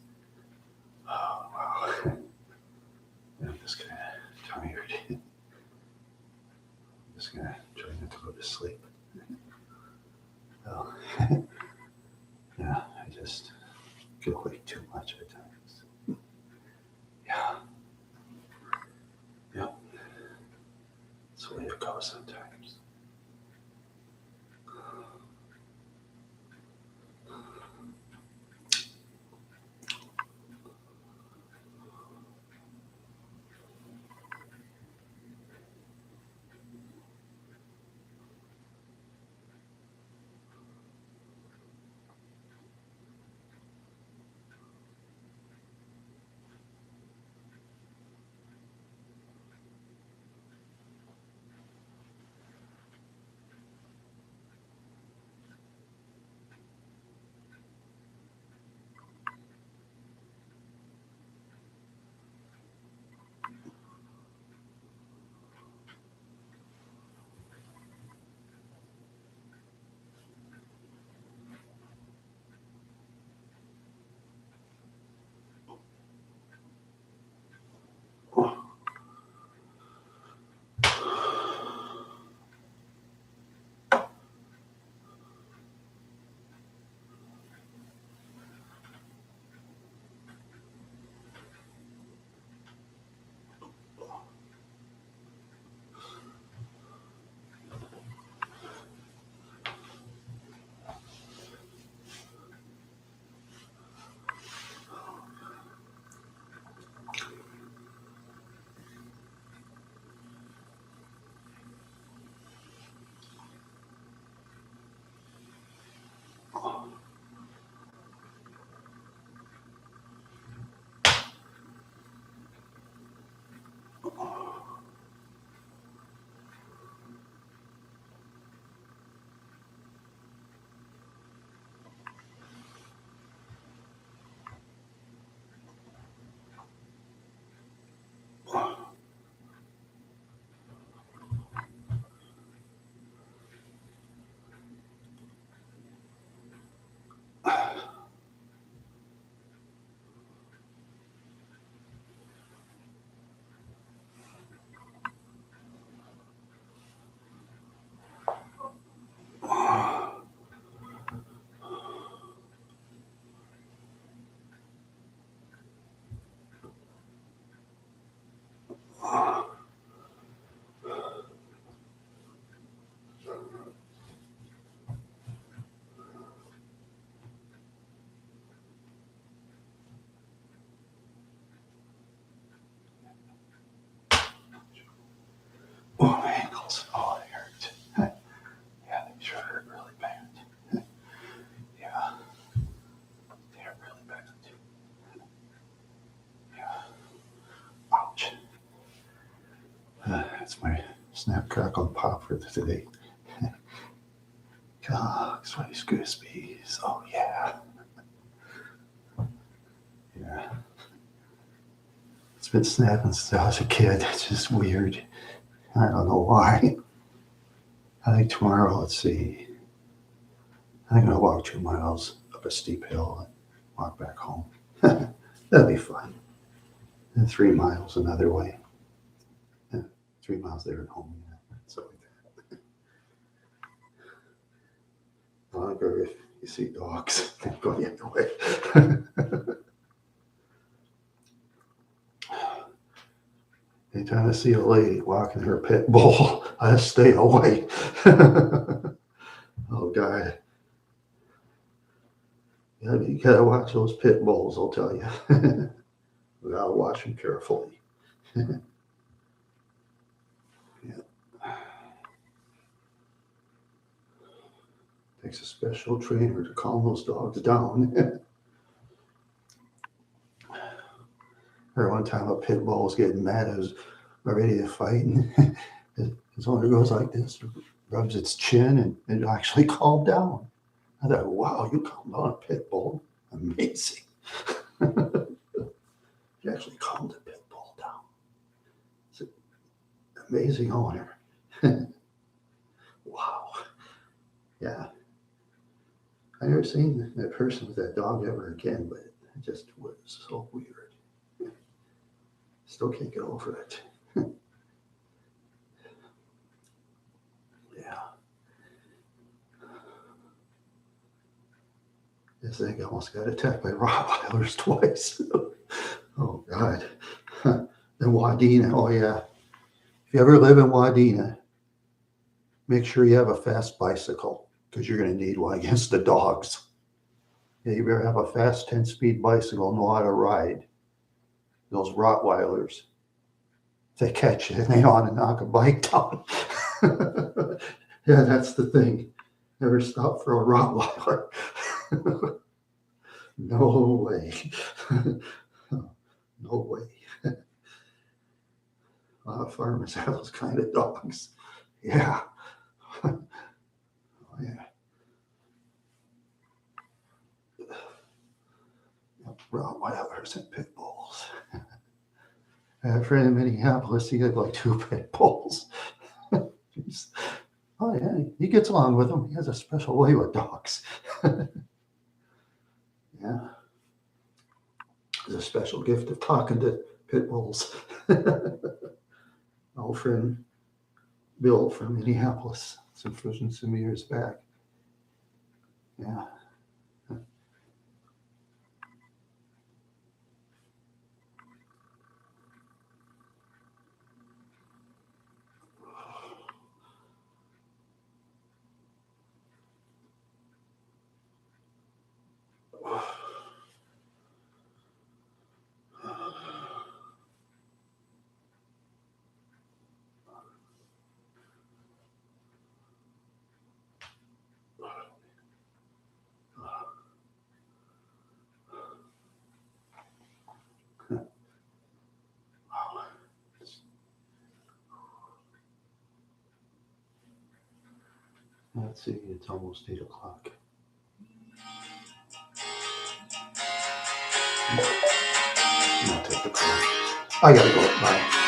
Oh, wow. I'm just kind of tired. I'm just going to try not to go to sleep. Oh, yeah, I just get away too much at times. Yeah, yeah, that's the way it goes sometimes. Oh, my ankles. Oh, they hurt. Yeah, they sure hurt really bad. Yeah, they hurt really bad. Yeah, ouch. That's my snap, crackle, and pop for today. Cogs, Rice Krispies. Oh, yeah. Yeah. It's been snapping since I was a kid. It's just weird. I don't know why. I think tomorrow, let's see. I think I'll walk 2 miles up a steep hill and walk back home. That'll be fun. And 3 miles another way. Yeah, 3 miles there and home. Yeah, something like that. Or if you see dogs, go the other way. Anytime I see a lady walking her pit bull, I stay away. Oh, God. Yeah, you gotta watch those pit bulls, I'll tell you. We gotta watch them carefully. Yeah. Takes a special trainer to calm those dogs down. Or one time a pit bull was getting mad, it was ready to fight, and his owner goes like this, rubs its chin, and it actually calmed down. I thought, wow, you calmed down a pit bull. Amazing. You actually calmed a pit bull down. It's an amazing owner. Wow. Yeah. I never seen that person with that dog ever again, but it just was so weird. Still can't get over it. Yeah. This thing almost got attacked by Rottweilers twice. Oh, God. And Wadena, oh, yeah. If you ever live in Wadena, make sure you have a fast bicycle because you're going to need one against the dogs. Yeah, you better have a fast 10-speed bicycle, know how to ride. Those Rottweilers, they catch you and they want to knock a bike down. Yeah, that's the thing. Never stop for a Rottweiler. No way. No way. A lot of farmers have those kind of dogs. Yeah. Oh, yeah. Rottweilers and pit bulls. I had a friend in Minneapolis, he had like 2 pit bulls. Oh, yeah, he gets along with them. He has a special way with dogs. Yeah. There's a special gift of talking to pit bulls. Old friend Bill from Minneapolis, some years back. Yeah. Let's see, it's almost 8 o'clock. I'll take the call. I gotta go. Bye.